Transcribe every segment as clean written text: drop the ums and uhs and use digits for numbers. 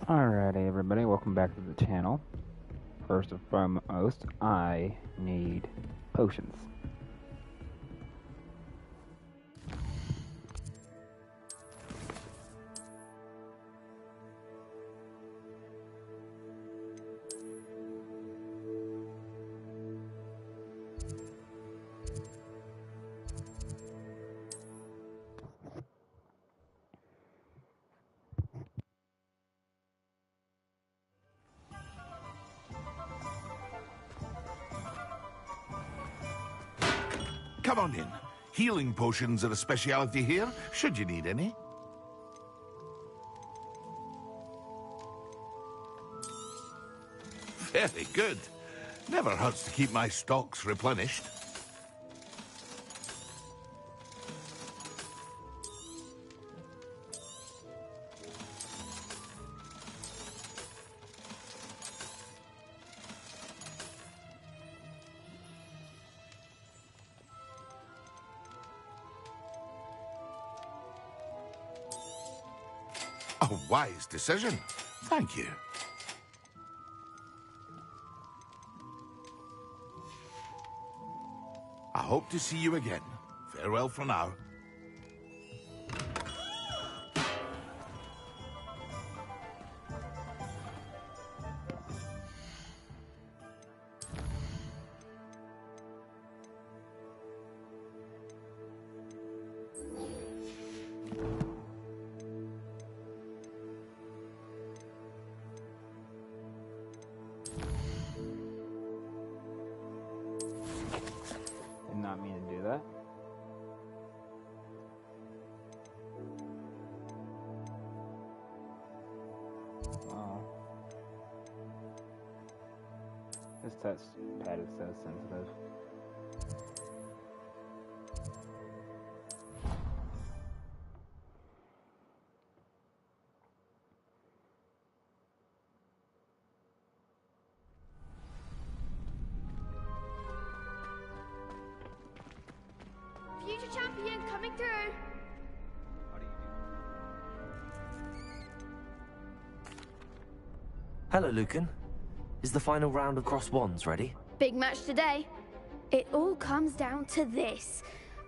Alrighty, everybody, welcome back to the channel. First and foremost, I need potions. Come on in. Healing potions are a speciality here, should you need any. Very good. Never hurts to keep my stocks replenished. A wise decision. Thank you. I hope to see you again. Farewell for now. Did not mean to do that. Oh. This touch pad is so sensitive. Future champion coming through. Hello, Lucan. Is the final round of Cross Wands ready? Big match today. It all comes down to this.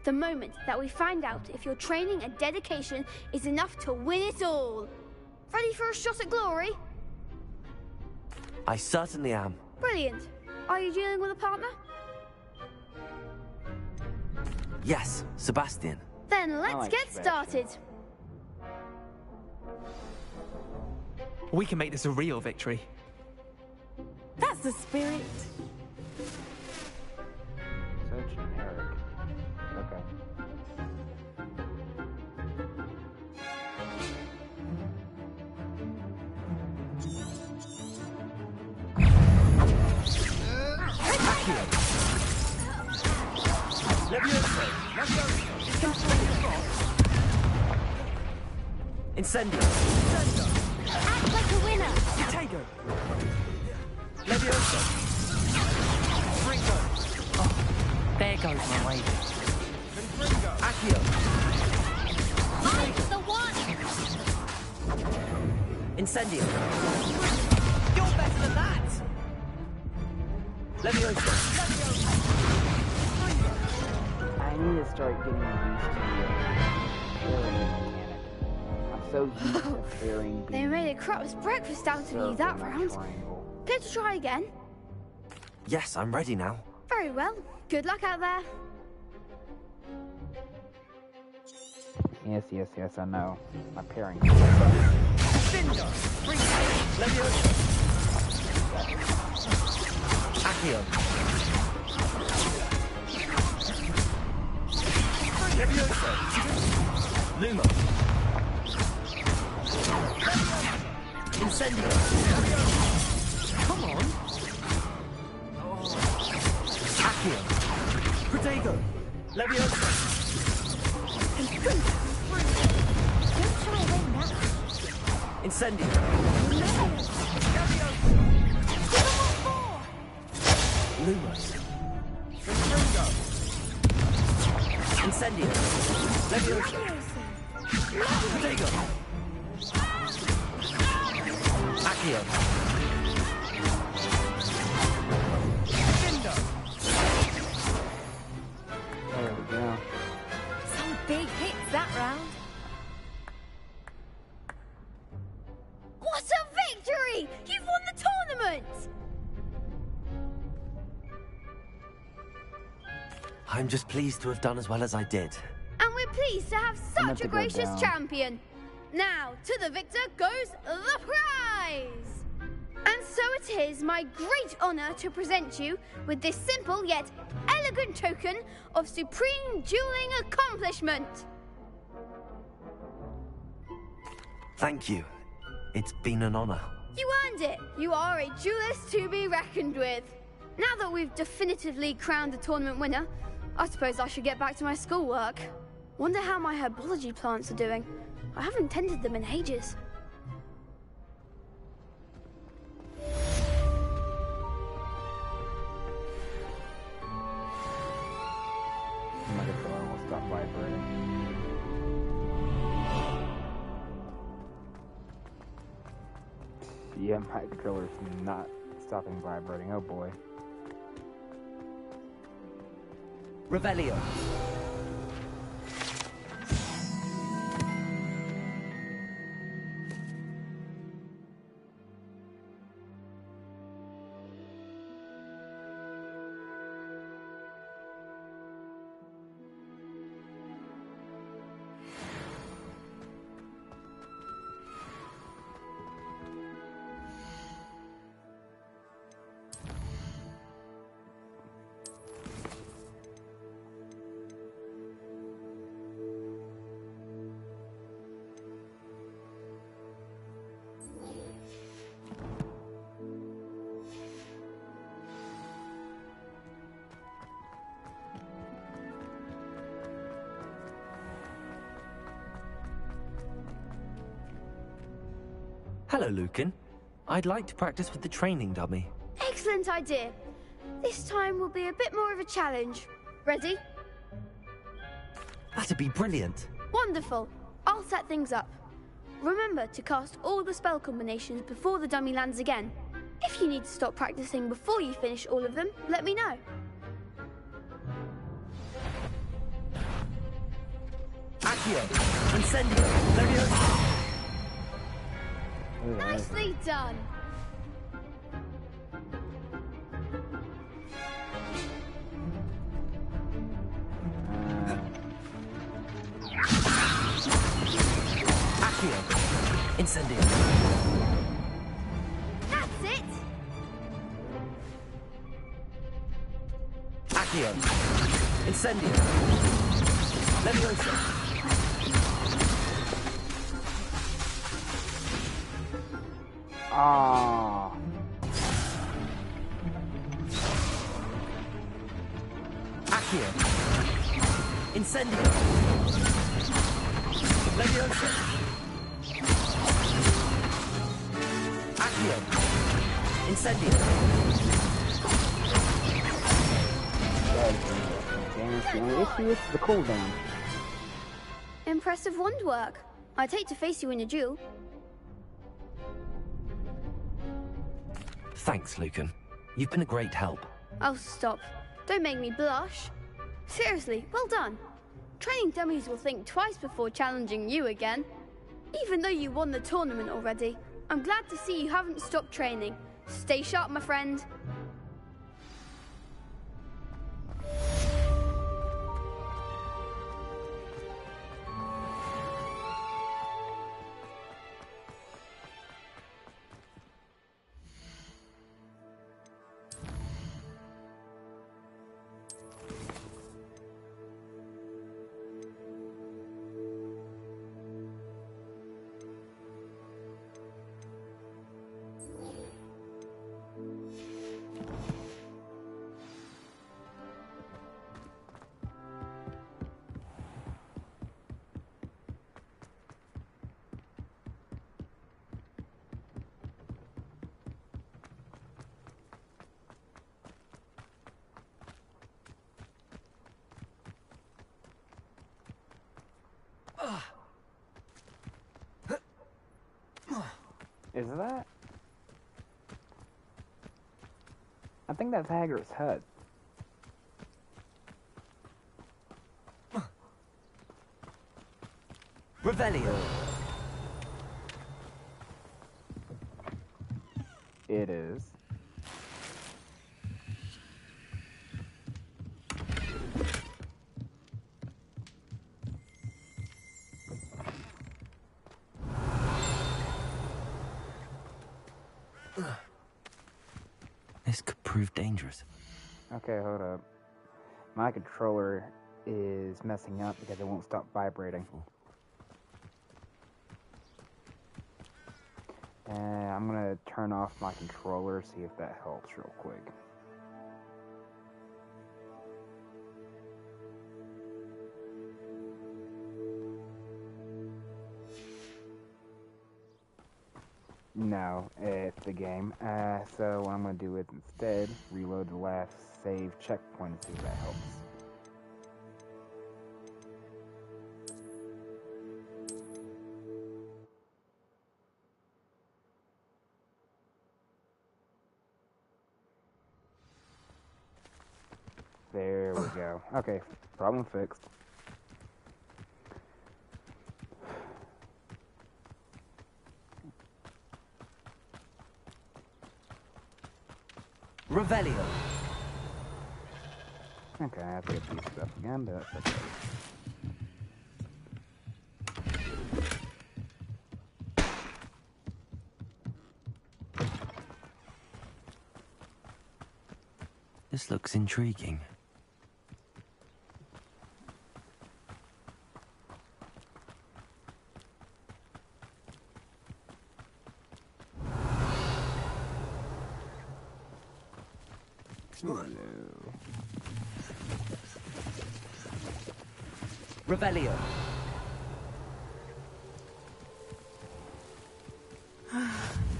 The moment that we find out if your training and dedication is enough to win it all. Ready for a shot at glory? I certainly am. Brilliant. Are you dealing with a partner? Yes, Sebastian. Then let's like get started. We can make this a real victory. That's the spirit. So generic. Okay. Incendio. Act like a winner. Tego! Leviosa. There goes my way. Accio. Mine's the one. Incendio. You're better than that. Leviosa. I need to start getting used to the parrying mechanic. I'm so used to parrying They being made a crap's breakfast out of you circle, that not round. triangle. Clear to try again? Yes, I'm ready now. Very well. Good luck out there. Yes, I know. My parrying. Leviosa. Accio. Leviosa. Luma. Incendio. Come on. Accio. Protego. Leviosa. Don't try again now. Incendio. Lumos. Incendio. Leviosa. Protego. Accio. There we go. Some big hits that round. What a victory! You've won the tournament! I'm just pleased to have done as well as I did. And we're pleased to have I'm such about to a go gracious down. champion. Now, to the victor goes the prize! And so it is my great honour to present you with this simple yet elegant token of supreme dueling accomplishment. Thank you. It's been an honor. You earned it. You are a duelist to be reckoned with. Now that we've definitively crowned the tournament winner, I suppose I should get back to my schoolwork. Wonder how my herbology plants are doing. I haven't tended them in ages. My controller will stop vibrating. Yeah, my controller's not stopping vibrating. Oh boy. Revelio. Hello, Lucan. I'd like to practice with the training dummy. Excellent idea. This time will be a bit more of a challenge. Ready? That'd be brilliant. Wonderful. I'll set things up. Remember to cast all the spell combinations before the dummy lands again. If you need to stop practicing before you finish all of them, let me know. Accio. Incendio. Leviosa. Nicely done. Accio. Incendio. That's it. Accio. Incendio. Leviosa. Ah. Accio. Incendio. Leviosa. Accio. Incendio. Damage. The only issue is the cooldown. Impressive wand work. I'd hate to face you in a duel. Thanks, Lucan. You've been a great help. Oh, stop. Don't make me blush. Seriously, well done. Training dummies will think twice before challenging you again. Even though you won the tournament already, I'm glad to see you haven't stopped training. Stay sharp, my friend. Is that I think that's Hagrid's hut. Revelio. It is. This could prove dangerous. Okay, hold up. My controller is messing up because it won't stop vibrating. I'm gonna turn off my controller, see if that helps real quick. No, it's the game. So what I'm gonna do is instead reload the last save checkpoint and see if that helps. There we go. Okay, problem fixed. Revelio. Okay, I have to get these stuff again, but that's okay. This looks intriguing. Revelio.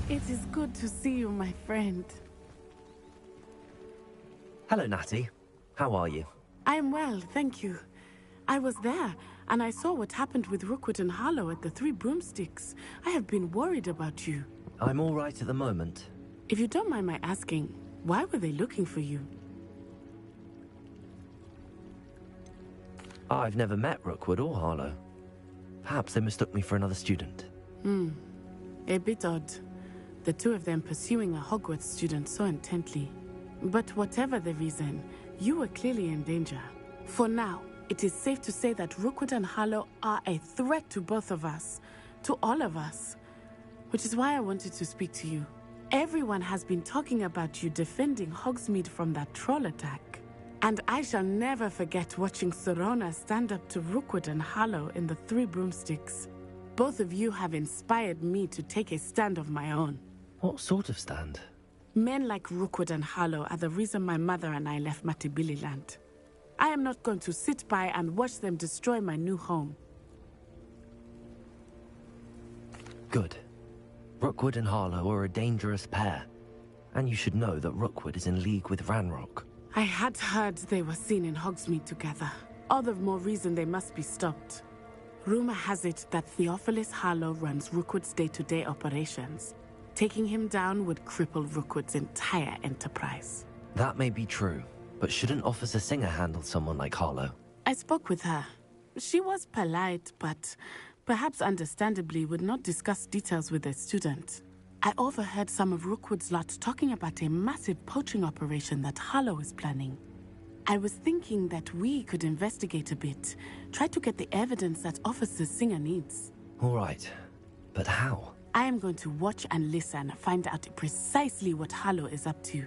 It is good to see you, my friend. Hello, Natty. How are you? I am well, thank you. I was there, and I saw what happened with Rookwood and Harlow at the Three Broomsticks. I have been worried about you. I'm all right at the moment. If you don't mind my asking, why were they looking for you? I've never met Rookwood or Harlow. Perhaps they mistook me for another student. A bit odd. The two of them pursuing a Hogwarts student so intently. But whatever the reason, you were clearly in danger. For now, it is safe to say that Rookwood and Harlow are a threat to both of us. To all of us. Which is why I wanted to speak to you. Everyone has been talking about you defending Hogsmeade from that troll attack. And I shall never forget watching Sorona stand up to Rookwood and Harlow in the Three Broomsticks. Both of you have inspired me to take a stand of my own. What sort of stand? Men like Rookwood and Harlow are the reason my mother and I left Matibili Land. I am not going to sit by and watch them destroy my new home. Good. Rookwood and Harlow are a dangerous pair. And you should know that Rookwood is in league with Ranrock. I had heard they were seen in Hogsmeade together. All the more reason they must be stopped. Rumor has it that Theophilus Harlow runs Rookwood's day-to-day operations. Taking him down would cripple Rookwood's entire enterprise. That may be true, but shouldn't Officer Singer handle someone like Harlow? I spoke with her. She was polite, but perhaps understandably would not discuss details with a student. I overheard some of Rookwood's lot talking about a massive poaching operation that Harlow is planning. I was thinking that we could investigate a bit, try to get the evidence that Officer Singer needs. All right, but how? I am going to watch and listen, find out precisely what Harlow is up to.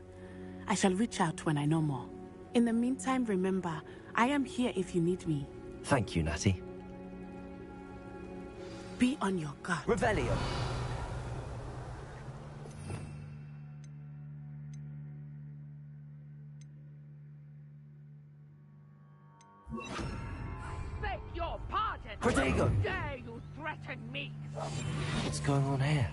I shall reach out when I know more. In the meantime, remember, I am here if you need me. Thank you, Natty. Be on your guard. Revelio. Beg your pardon! Protego! How dare you threaten me? What's going on here?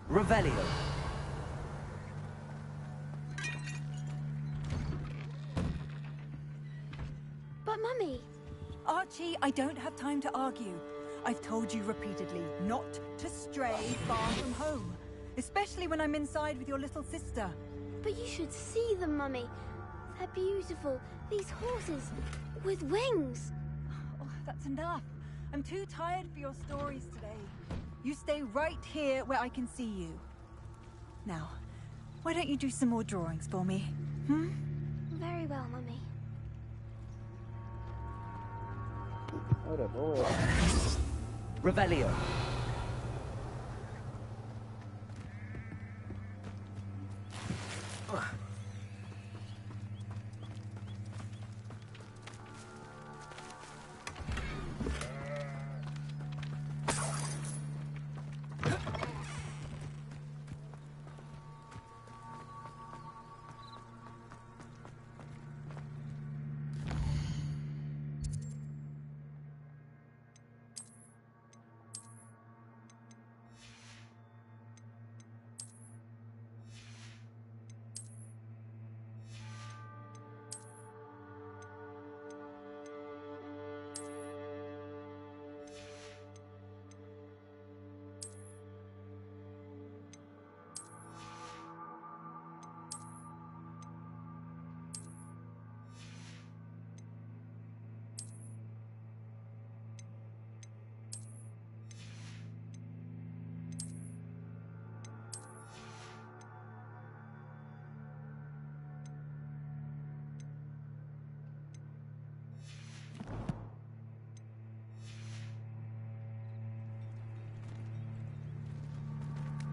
Revelio. But Mummy... Archie, I don't have time to argue. I've told you repeatedly not to stray far from home. Especially when I'm inside with your little sister. But you should see them, Mummy. They're beautiful. These horses with wings. Oh, that's enough. I'm too tired for your stories today. You stay right here where I can see you. Now, why don't you do some more drawings for me? Hmm? Very well, Mummy. What a boy. Revelio.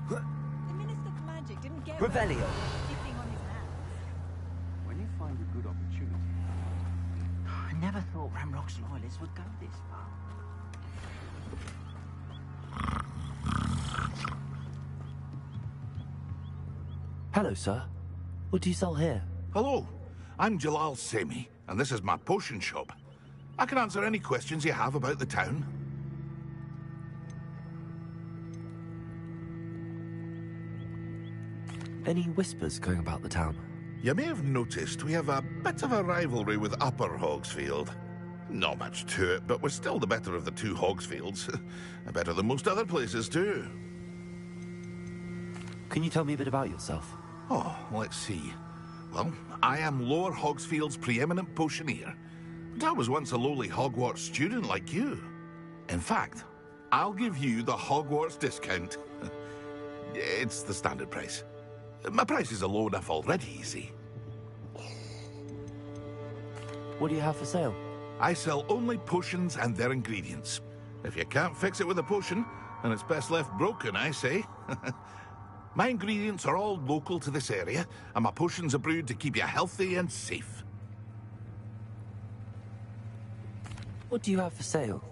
The Minister for Magic didn't get Revelio. keeping on his hands. When you find a good opportunity. I never thought Ramrock's loyalists would go this far. Hello, sir. What do you sell here? Hello, I'm Jalal Semi, and this is my potion shop. I can answer any questions you have about the town. Any whispers going about the town? You may have noticed we have a bit of a rivalry with Upper Hogsfield. Not much to it, but we're still the better of the two Hogsfields. Better than most other places, too. Can you tell me a bit about yourself? Oh, let's see. Well, I am Lower Hogsfield's preeminent potioneer. But I was once a lowly Hogwarts student like you. In fact, I'll give you the Hogwarts discount. It's the standard price. My prices are low enough already, you see. What do you have for sale? I sell only potions and their ingredients. If you can't fix it with a potion, then it's best left broken, I say. My ingredients are all local to this area, and my potions are brewed to keep you healthy and safe. What do you have for sale?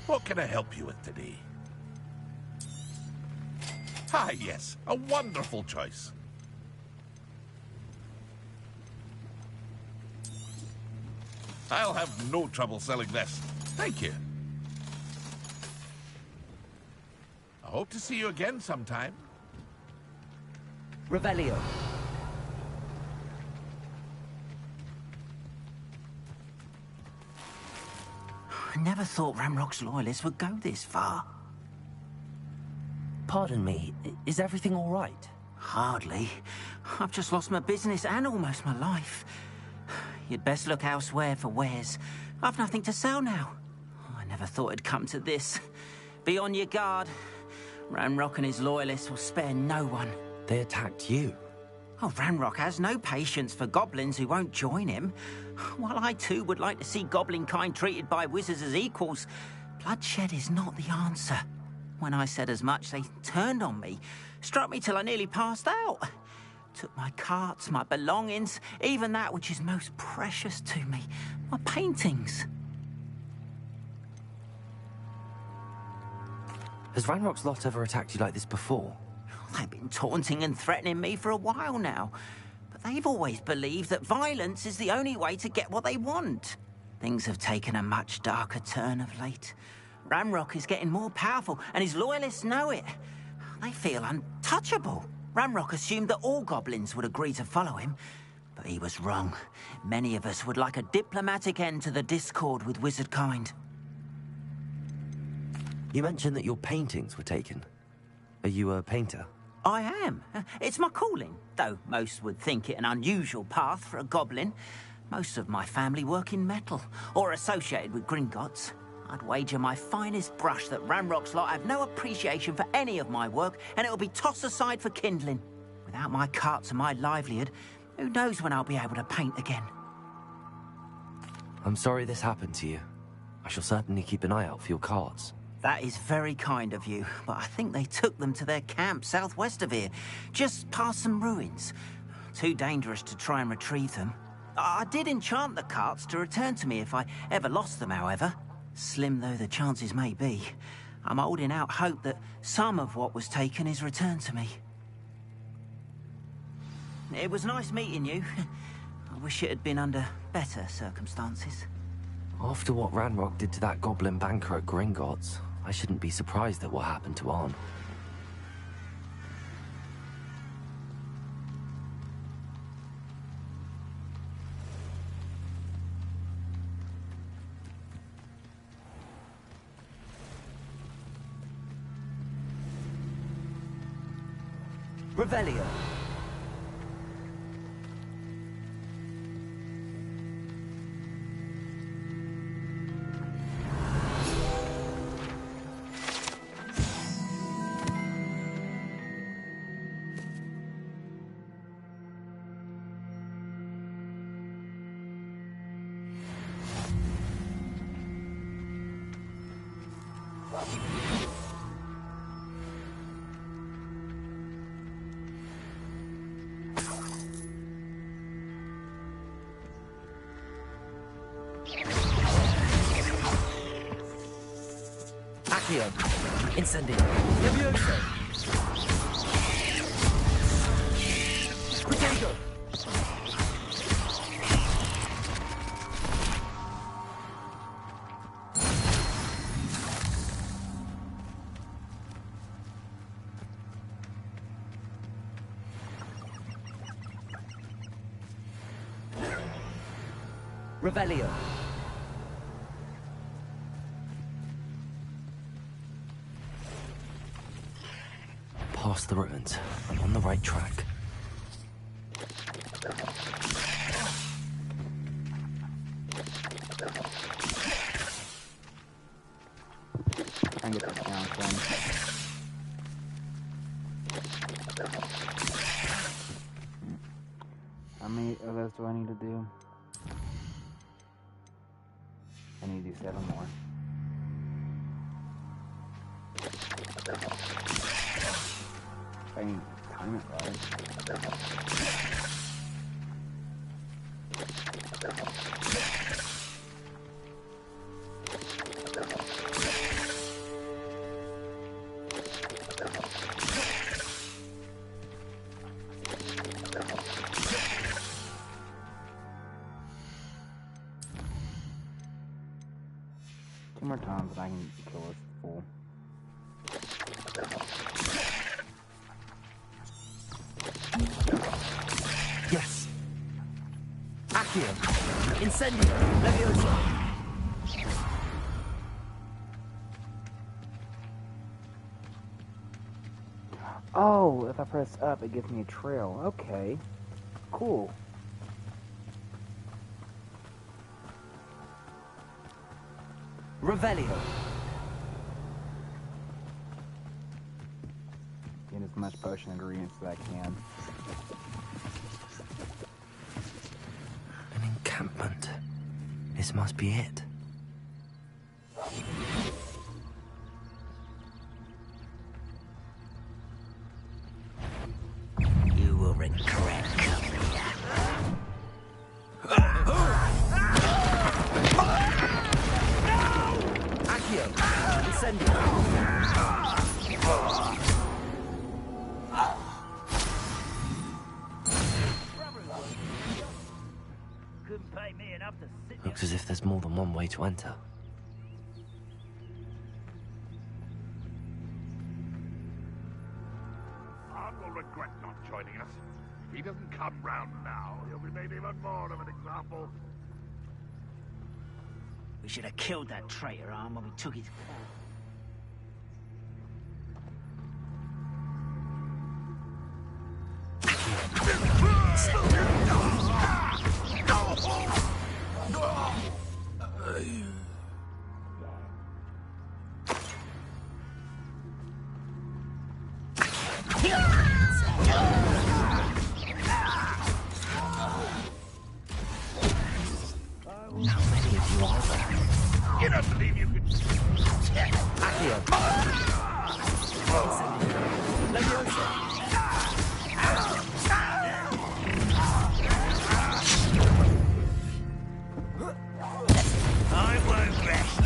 What can I help you with today? Ah, yes, a wonderful choice. I'll have no trouble selling this. Thank you. I hope to see you again sometime. Revelio. I never thought Ramrock's loyalists would go this far. Pardon me, is everything all right? Hardly. I've just lost my business and almost my life. You'd best look elsewhere for wares. I've nothing to sell now. I never thought it'd come to this. Be on your guard. Ramrock and his loyalists will spare no one. They attacked you. Oh, Ramrock has no patience for goblins who won't join him. While I too would like to see goblin kind treated by wizards as equals, bloodshed is not the answer. When I said as much, they turned on me, struck me till I nearly passed out. Took my carts, my belongings, even that which is most precious to me, my paintings. Has Ranrock's lot ever attacked you like this before? They've been taunting and threatening me for a while now, but they've always believed that violence is the only way to get what they want. Things have taken a much darker turn of late. Ramrock is getting more powerful, and his loyalists know it. They feel untouchable. Ramrock assumed that all goblins would agree to follow him, But he was wrong. Many of us would like a diplomatic end to the discord with wizard kind. You mentioned that your paintings were taken. Are you a painter? I am. It's my calling, though most would think it an unusual path for a goblin. Most of my family work in metal, or associated with Gringotts. I'd wager my finest brush that Ranrock's lot have no appreciation for any of my work, and it'll be tossed aside for kindling. Without my carts and my livelihood, who knows when I'll be able to paint again? I'm sorry this happened to you. I shall certainly keep an eye out for your carts. That is very kind of you, but I think they took them to their camp southwest of here, just past some ruins. Too dangerous to try and retrieve them. I did enchant the carts to return to me if I ever lost them, however. Slim though the chances may be, I'm holding out hope that some of what was taken is returned to me. It was nice meeting you. I wish it had been under better circumstances. After what Ranrock did to that goblin banker at Gringotts, I shouldn't be surprised at what happened to Arn. Revelio. Accio. Incendio. Levioso. Protego. Revelio. Past the ruins. I'm on the right track. I can get this down for him. How many of those do I need to do? I need to do 7 more. If I can time it right. Two more times and I can kill this fool. Yes. Accio. Incendio. Levioso. Oh, if I press up, it gives me a trail. Okay. Cool. Revelio. Get as much potion ingredients as I can. An encampment. This must be it. You will regret coming here. Accio. Incendio. Couldn't pay me enough to sit Looks as if there's more than one way to enter. I will regret not joining us. If he doesn't come round now, he'll be made even more of an example. We should have killed that traitor arm when we took his... How many of you are there? You don't believe you could... Accio! Leviosa! I won't rest.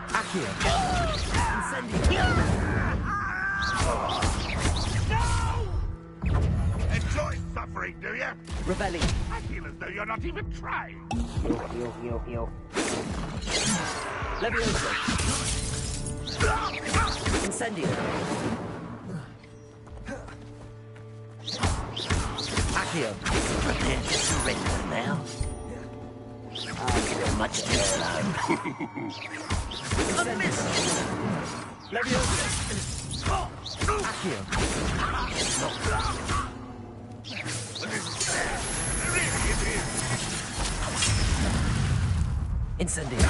Accio! Incendio! Enjoy suffering, do you? Rebellion! I feel as though you're not even trying. Heal. Leviosa! Incendio! Accio! Prepare to surrender now. You're much too slow. A miss! Leviosa! Accio! Incendio!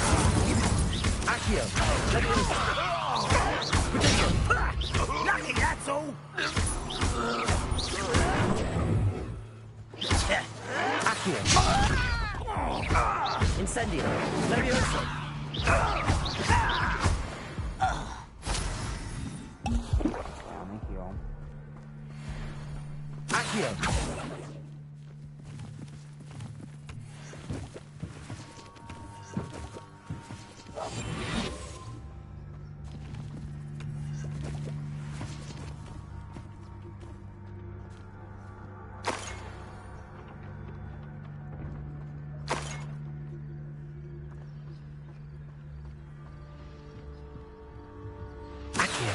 Accio! Leviosa! Lucky, that's all. Accio! Incendio! Leviosa! Heal. Accio!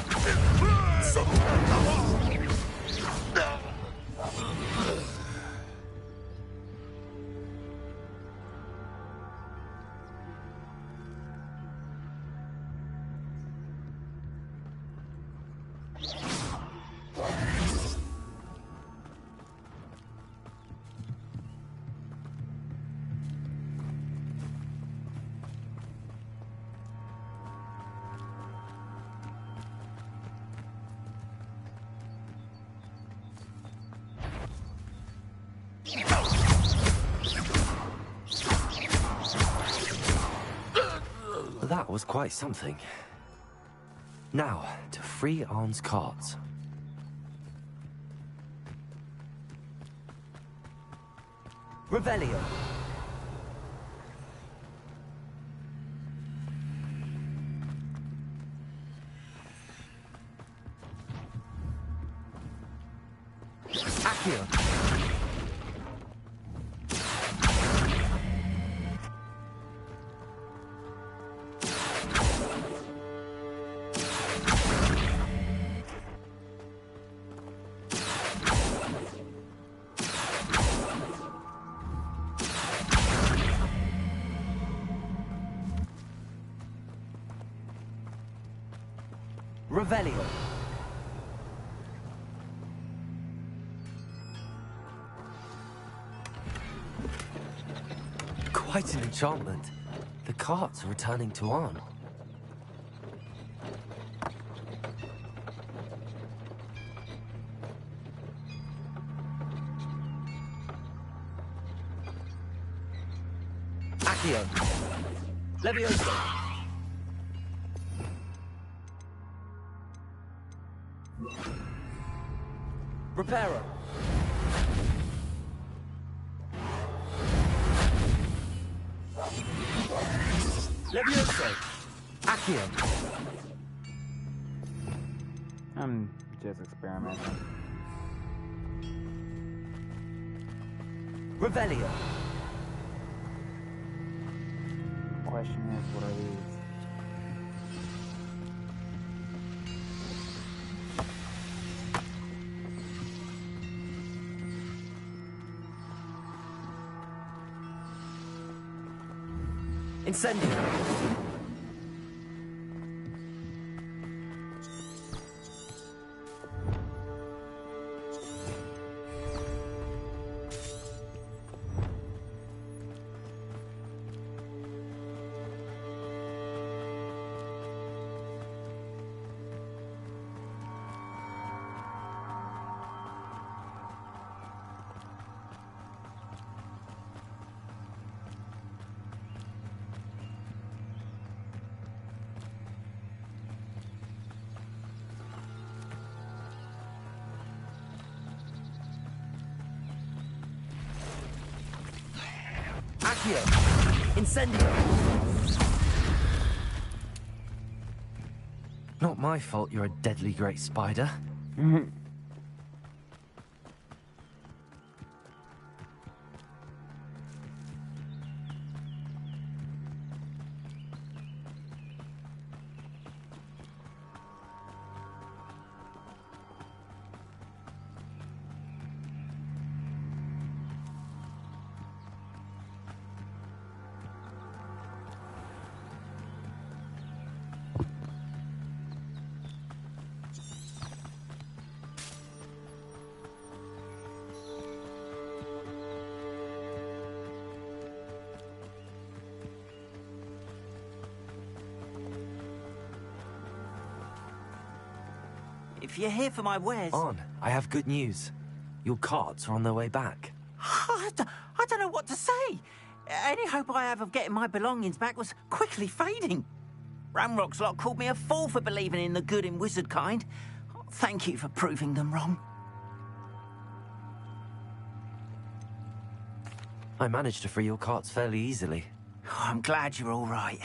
That was quite something. Now, to free Arn's carts. Revelio! Accio! Revelio! Quite an enchantment. The carts are returning to Arn. Accio! Leviosa! Reparo! Leviosa! Accio! I'm just experimenting. Revelio! Question is, what are these? Incendio! Accio! Incendio! Not my fault you're a deadly great spider. If you're here for my wares... On, I have good news. Your carts are on their way back. I don't know what to say. Any hope I have of getting my belongings back was quickly fading. Ramrock's lot called me a fool for believing in the good in wizard kind. Thank you for proving them wrong. I managed to free your carts fairly easily. Oh, I'm glad you're all right.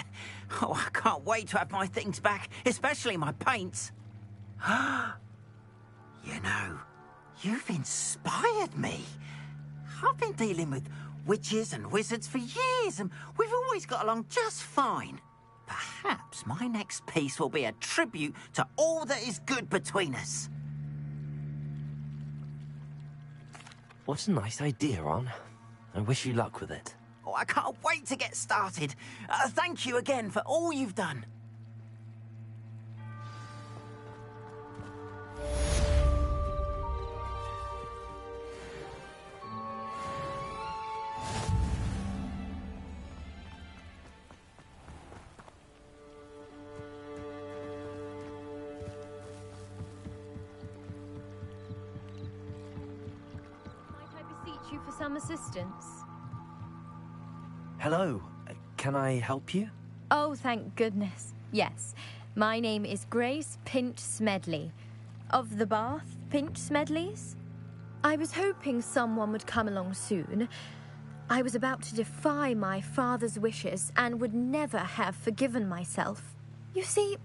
Oh, I can't wait to have my things back, especially my paints. You know, you've inspired me. I've been dealing with witches and wizards for years, and we've always got along just fine. Perhaps my next piece will be a tribute to all that is good between us. What a nice idea, Ron. I wish you luck with it. Oh, I can't wait to get started. Thank you again for all you've done. You for some assistance? Hello. Can I help you? Oh, thank goodness. Yes. My name is Grace Pinch Smedley. Of the Bath Pinch Smedleys? I was hoping someone would come along soon. I was about to defy my father's wishes and would never have forgiven myself. You see,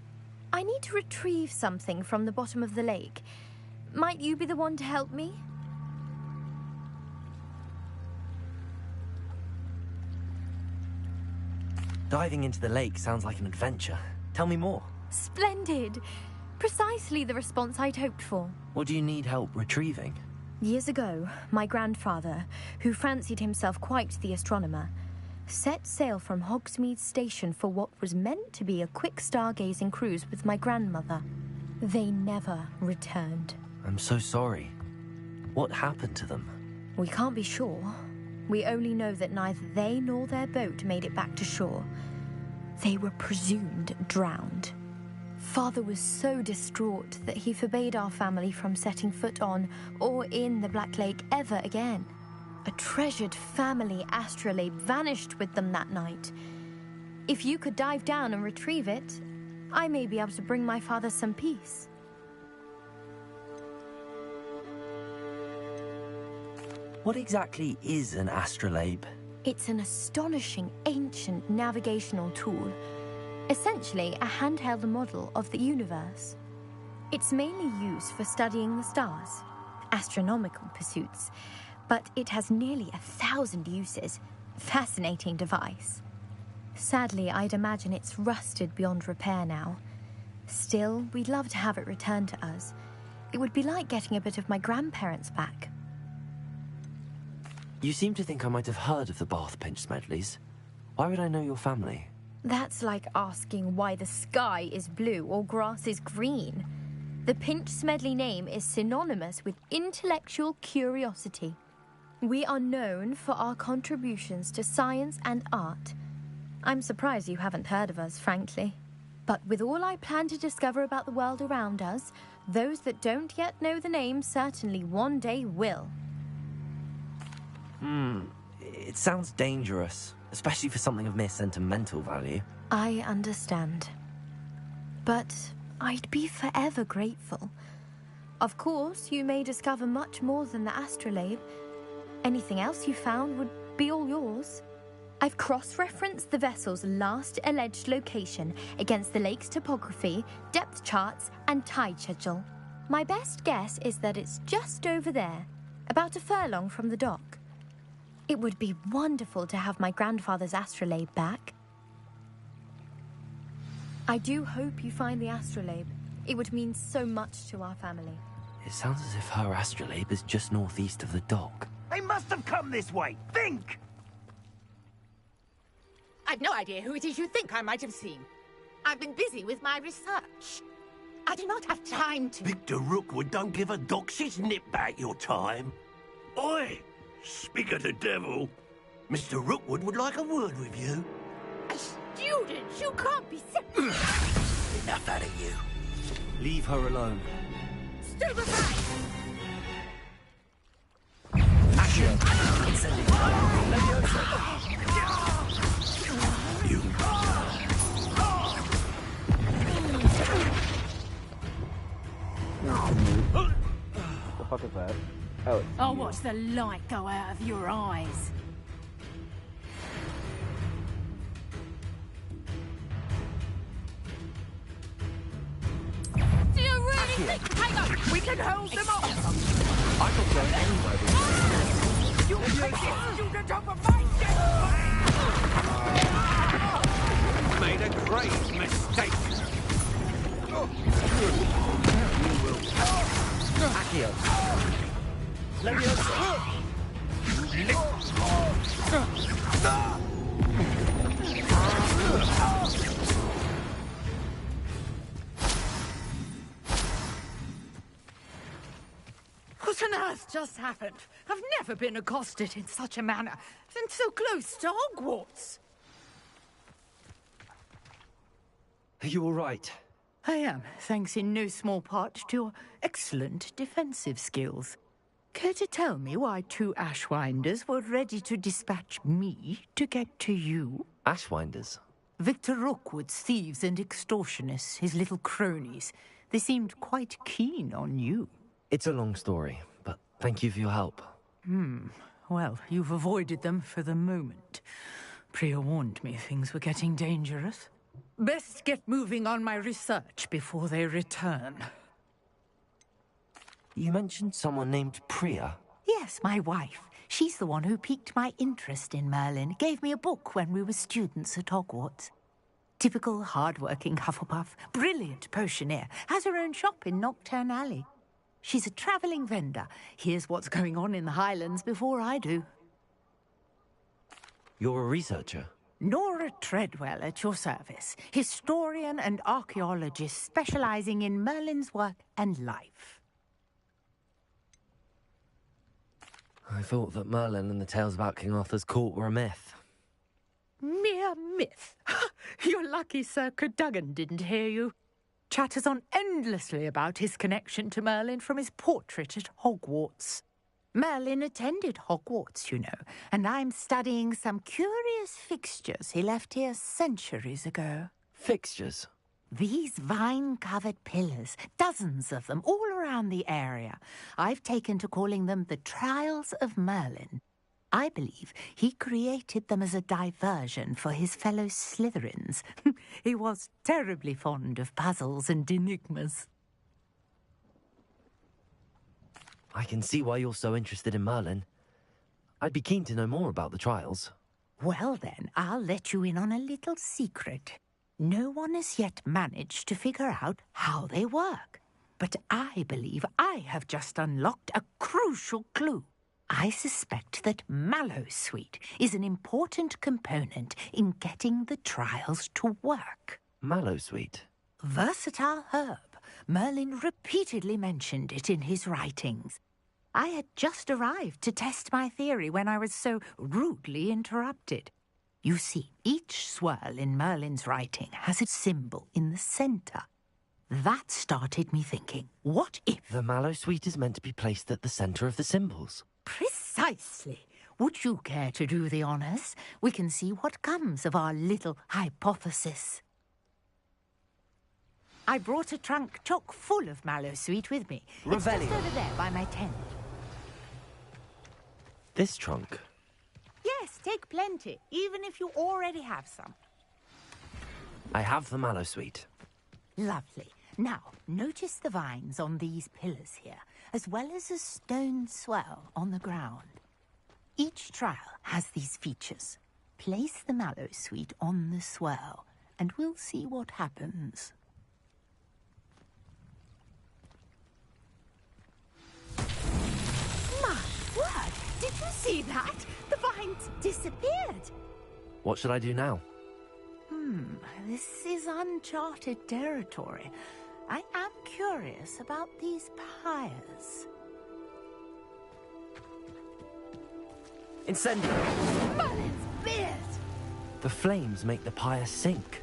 I need to retrieve something from the bottom of the lake. Might you be the one to help me? Diving into the lake sounds like an adventure. Tell me more. Splendid! Precisely the response I'd hoped for. What do you need help retrieving? Years ago, my grandfather, who fancied himself quite the astronomer, set sail from Hogsmeade Station for what was meant to be a quick stargazing cruise with my grandmother. They never returned. I'm so sorry. What happened to them? We can't be sure. We only know that neither they nor their boat made it back to shore. They were presumed drowned. Father was so distraught that he forbade our family from setting foot on or in the Black Lake ever again. A treasured family astrolabe vanished with them that night. If you could dive down and retrieve it, I may be able to bring my father some peace. What exactly is an astrolabe? It's an astonishing ancient navigational tool. Essentially a handheld model of the universe. It's mainly used for studying the stars, astronomical pursuits, but it has nearly 1,000 uses. Fascinating device. Sadly, I'd imagine it's rusted beyond repair now. Still, we'd love to have it returned to us. It would be like getting a bit of my grandparents back. You seem to think I might have heard of the Bath Pinch Smedleys. Why would I know your family? That's like asking why the sky is blue or grass is green. The Pinch Smedley name is synonymous with intellectual curiosity. We are known for our contributions to science and art. I'm surprised you haven't heard of us, frankly. But with all I plan to discover about the world around us, those that don't yet know the name certainly one day will. It sounds dangerous, especially for something of mere sentimental value. I understand. But I'd be forever grateful. Of course, you may discover much more than the astrolabe. Anything else you found would be all yours. I've cross-referenced the vessel's last alleged location against the lake's topography, depth charts, and tide schedule. My best guess is that it's just over there, about a furlong from the dock. It would be wonderful to have my grandfather's astrolabe back. I do hope you find the astrolabe. It would mean so much to our family. It sounds as if her astrolabe is just northeast of the dock. They must have come this way. Think! I've no idea who it is you think I might have seen. I've been busy with my research. I do not have time to... Victor Rookwood don't give a dock. She's nipped back your time. Oi! Speak of the devil. Mr. Rookwood would like a word with you. A student? You can't be serious. Enough out of you. Leave her alone. Stupefy! Action! Incendiary. You. What the fuck is that? Oh, it's I'll you. watch the light go out of your eyes. Do you really think... Hang on! We can hold them off! I could go anywhere. You take this student over my dead... Made a great mistake. Accio. What on earth just happened? I've never been accosted in such a manner, and so close to Hogwarts. Are you all right? I am, thanks in no small part to your excellent defensive skills. Care to tell me why two Ashwinders were ready to dispatch me to get to you? Ashwinders? Victor Rookwood's thieves and extortionists, his little cronies. They seemed quite keen on you. It's a long story, but thank you for your help. Well, you've avoided them for the moment. Priya warned me things were getting dangerous. Best get moving on my research before they return. You mentioned someone named Priya. Yes, my wife. She's the one who piqued my interest in Merlin. Gave me a book when we were students at Hogwarts. Typical hard-working Hufflepuff. Brilliant potioneer. Has her own shop in Nocturne Alley. She's a travelling vendor. Hears what's going on in the Highlands before I do. You're a researcher? Nora Treadwell at your service. Historian and archaeologist specialising in Merlin's work and life. I thought that Merlin and the tales about King Arthur's court were a myth. Mere myth. You're lucky Sir Cadogan didn't hear you. Chatters on endlessly about his connection to Merlin from his portrait at Hogwarts. Merlin attended Hogwarts, you know, and I'm studying some curious fixtures he left here centuries ago. Fixtures? These vine-covered pillars, dozens of them, all around the area. I've taken to calling them the Trials of Merlin. I believe he created them as a diversion for his fellow Slytherins. He was terribly fond of puzzles and enigmas. I can see why you're so interested in Merlin. I'd be keen to know more about the trials. Well then, I'll let you in on a little secret. No one has yet managed to figure out how they work. But I believe I have just unlocked a crucial clue. I suspect that mallowsweet is an important component in getting the trials to work. Mallowsweet? Versatile herb. Merlin repeatedly mentioned it in his writings. I had just arrived to test my theory when I was so rudely interrupted. You see, each swirl in Merlin's writing has a symbol in the center. That started me thinking, what if... The mallowsweet is meant to be placed at the center of the symbols. Precisely. Would you care to do the honors? We can see what comes of our little hypothesis. I brought a trunk chock full of mallowsweet with me. It's just over there by my tent. This trunk? Yes, take plenty, even if you already have some. I have the mallowsweet. Lovely. Now, notice the vines on these pillars here, as well as a stone swell on the ground. Each trial has these features. Place the mallowsweet on the swell, and we'll see what happens. My word! Did you see that? The vines disappeared. What should I do now? This is uncharted territory. I am curious about these pyres. Incendio! Merlin's beard! The flames make the pyre sink.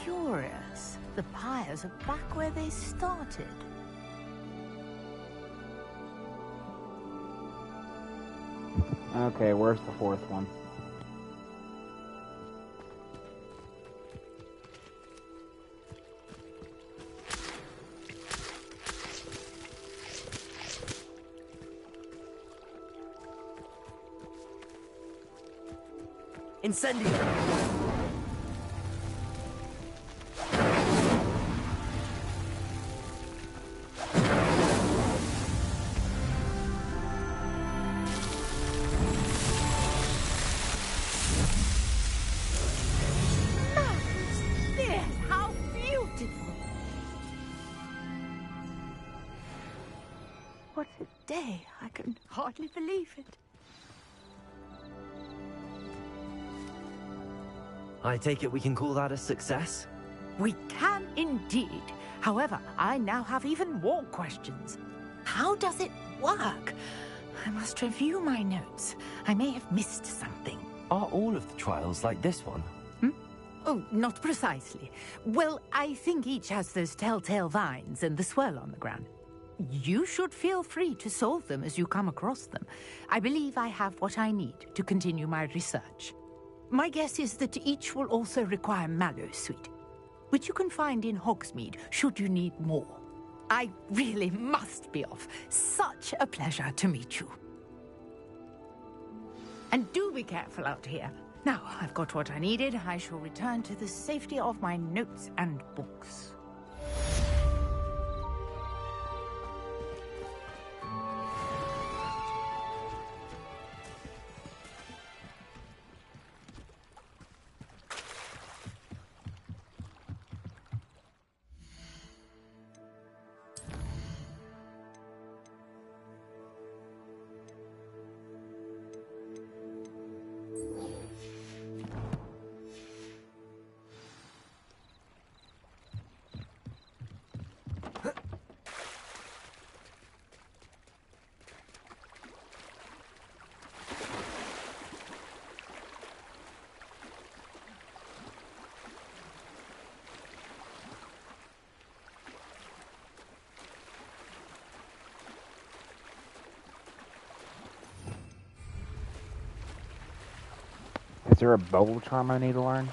Curious. The pyres are back where they started. Okay, where's the fourth one? Incendio! How beautiful! What a day! I can hardly believe it. I take it we can call that a success? We can indeed. However, I now have even more questions. How does it work? I must review my notes. I may have missed something. Are all of the trials like this one? Oh, not precisely. Well, I think each has those telltale vines and the swirl on the ground. You should feel free to solve them as you come across them. I believe I have what I need to continue my research. My guess is that each will also require mallowsweet, which you can find in Hogsmeade should you need more. I really must be off. Such a pleasure to meet you. And do be careful out here. Now, I've got what I needed. I shall return to the safety of my notes and books. Is there a bubble charm I need to learn?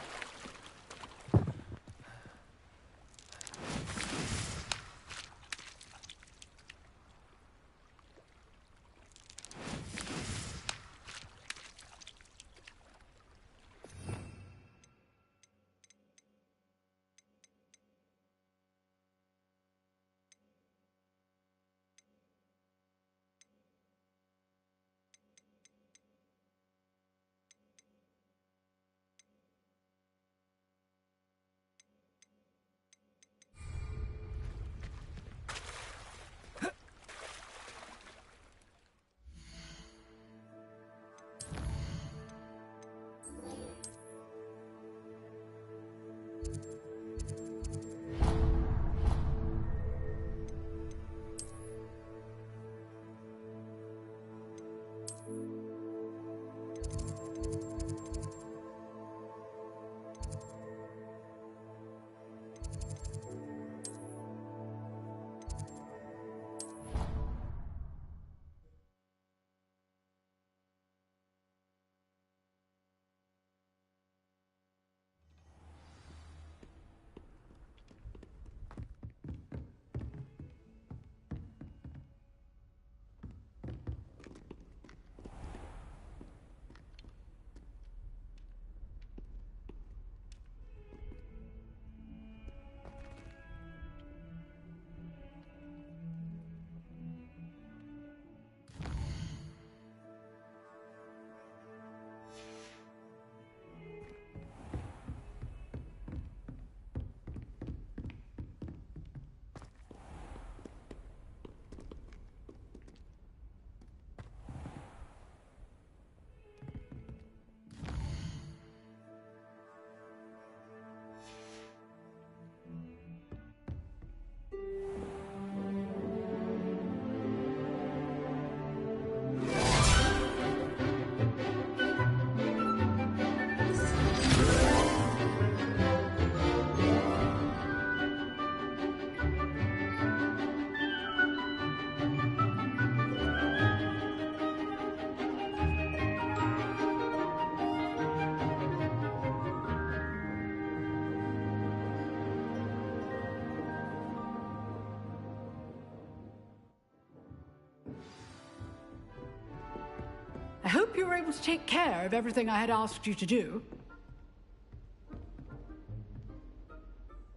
hope you were able to take care of everything I had asked you to do.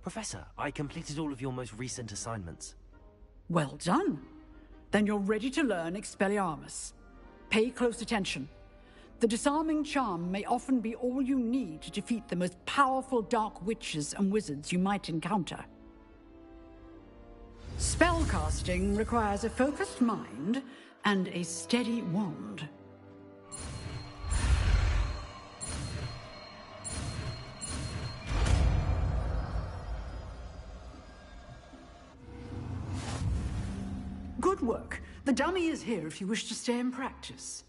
Professor, I completed all of your most recent assignments. Well done. Then you're ready to learn Expelliarmus. Pay close attention. The disarming charm may often be all you need to defeat the most powerful dark witches and wizards you might encounter. Spellcasting requires a focused mind and a steady wand. Good work. The dummy is here if you wish to stay and practice.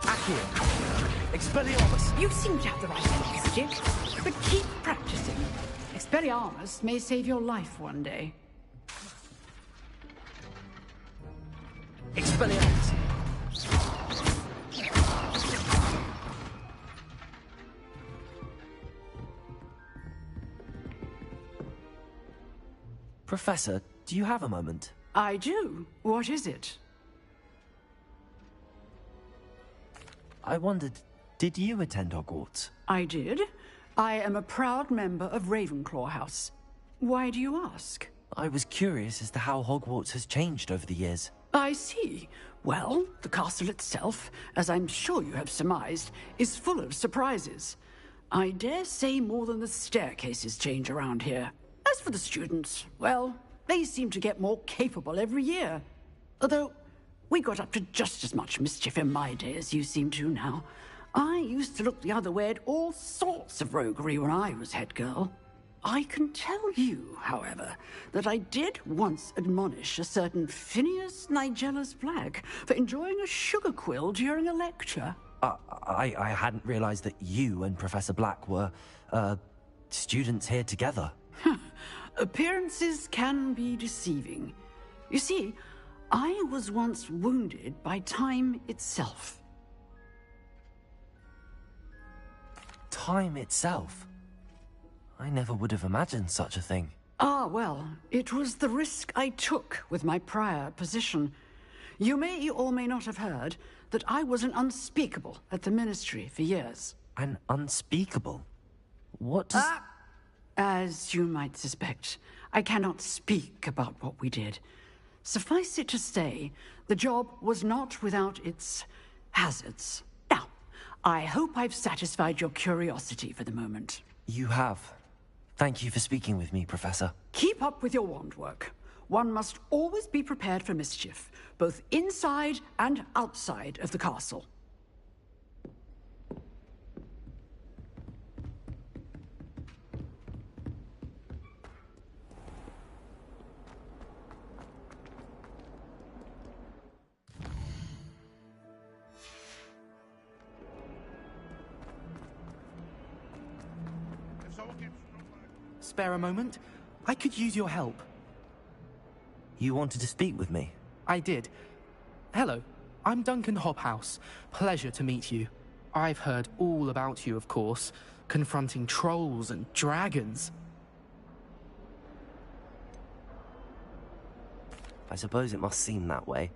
Accio! Expelliarmus! You seem to have the right logic, but keep practicing. Expelliarmus may save your life one day. Expelliarmus! Professor, do you have a moment? I do. What is it? I wondered, did you attend Hogwarts? I did. I am a proud member of Ravenclaw House. Why do you ask? I was curious as to how Hogwarts has changed over the years. I see. Well, the castle itself, as I'm sure you have surmised, is full of surprises. I dare say more than the staircases change around here. As for the students, well, they seem to get more capable every year. Although, we got up to just as much mischief in my day as you seem to now. I used to look the other way at all sorts of roguery when I was head girl. I can tell you, however, that I did once admonish a certain Phineas Nigellus Black for enjoying a sugar quill during a lecture. I hadn't realized that you and Professor Black were, students here together. Appearances can be deceiving. You see, I was once wounded by time itself. Time itself? I never would have imagined such a thing. Ah, well, it was the risk I took with my prior position. You may or may not have heard that I was an unspeakable at the Ministry for years. An unspeakable? What does... As you might suspect, I cannot speak about what we did. Suffice it to say, the job was not without its hazards. Now, I hope I've satisfied your curiosity for the moment. You have. Thank you for speaking with me, Professor. Keep up with your wand work. One must always be prepared for mischief, both inside and outside of the castle. Spare a moment? I could use your help. You wanted to speak with me? I did. Hello, I'm Duncan Hobhouse. Pleasure to meet you. I've heard all about you, of course, confronting trolls and dragons. I suppose it must seem that way.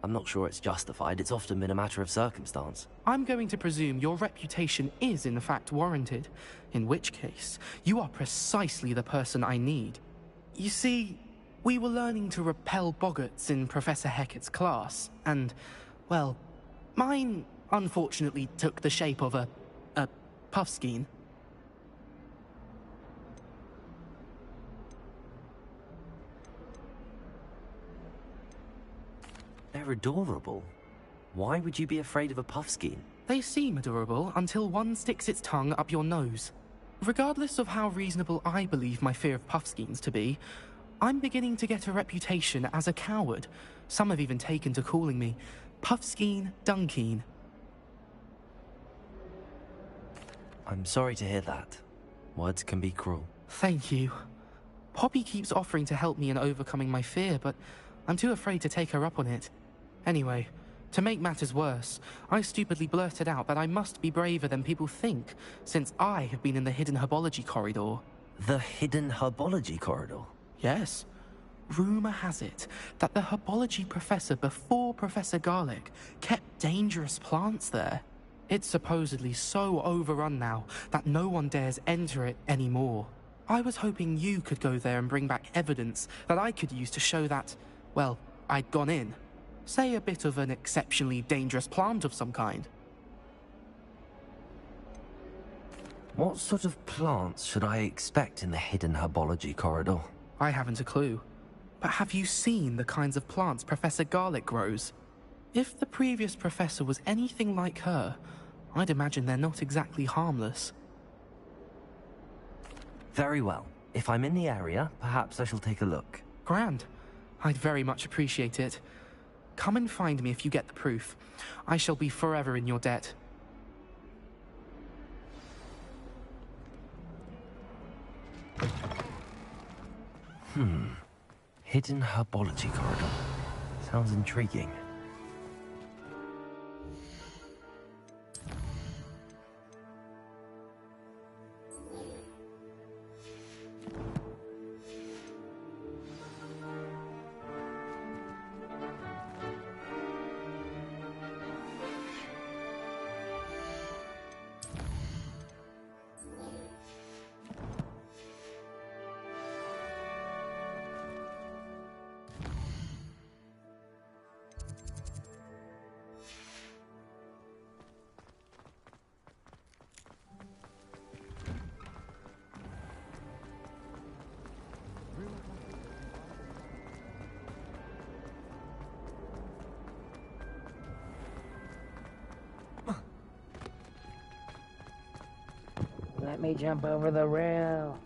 I'm not sure it's justified. It's often been a matter of circumstance. I'm going to presume your reputation is in fact warranted, in which case, you are precisely the person I need. You see, we were learning to repel boggarts in Professor Hecat's class, and, well, mine unfortunately took the shape of a puffskein. They're adorable. Why would you be afraid of a puffskein? They seem adorable until one sticks its tongue up your nose. Regardless of how reasonable I believe my fear of puffskeins to be, I'm beginning to get a reputation as a coward. Some have even taken to calling me Puffskein Dunkeen. I'm sorry to hear that. Words can be cruel. Thank you. Poppy keeps offering to help me in overcoming my fear, but I'm too afraid to take her up on it. Anyway, To make matters worse, I stupidly blurted out that I must be braver than people think, since I have been in the hidden herbology corridor. The hidden herbology corridor? Yes. Rumour has it that the herbology professor before Professor Garlic kept dangerous plants there. It's supposedly so overrun now that no one dares enter it anymore. I was hoping you could go there and bring back evidence that I could use to show that, well, I'd gone in. Say a bit of an exceptionally dangerous plant of some kind. What sort of plants should I expect in the hidden herbology corridor? I haven't a clue. But have you seen the kinds of plants Professor Garlic grows? If the previous professor was anything like her, I'd imagine they're not exactly harmless. Very well. If I'm in the area, perhaps I shall take a look. Grand. I'd very much appreciate it. Come and find me if you get the proof. I shall be forever in your debt. Hidden herbology corridor. Sounds intriguing. Let me jump over the rail.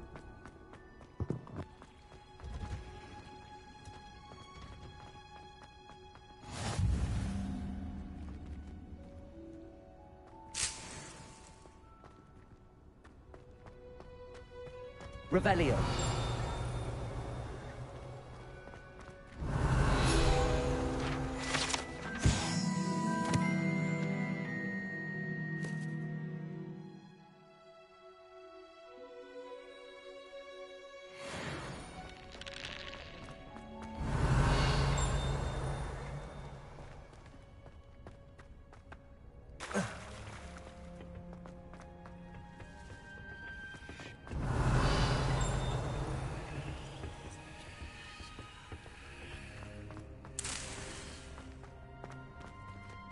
Revelio.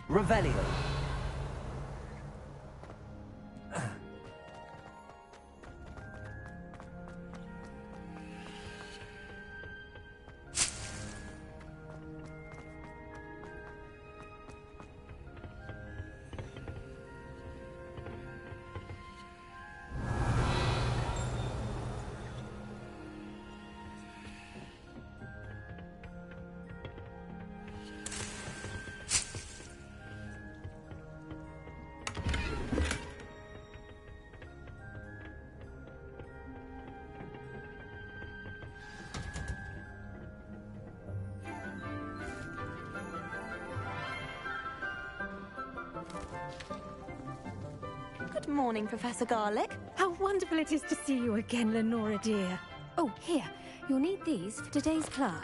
Revelio. Good morning, Professor Garlic. How wonderful it is to see you again, Lenora dear. Oh, here. You'll need these for today's class.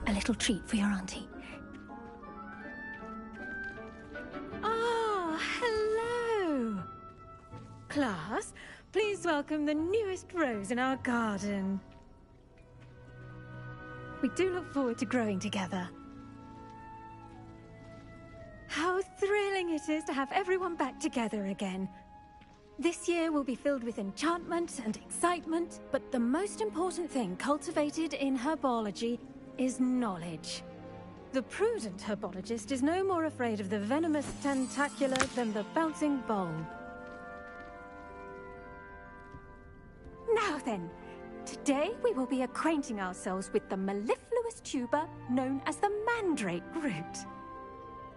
A little treat for your auntie. Ah, hello. Class, please welcome the newest rose in our garden. We do look forward to growing together. How thrilling it is to have everyone back together again. This year will be filled with enchantment and excitement, but the most important thing cultivated in herbology is knowledge. The prudent herbologist is no more afraid of the venomous tentacular than the bouncing bulb. Now then, today we will be acquainting ourselves with the mellifluous tuber known as the mandrake root.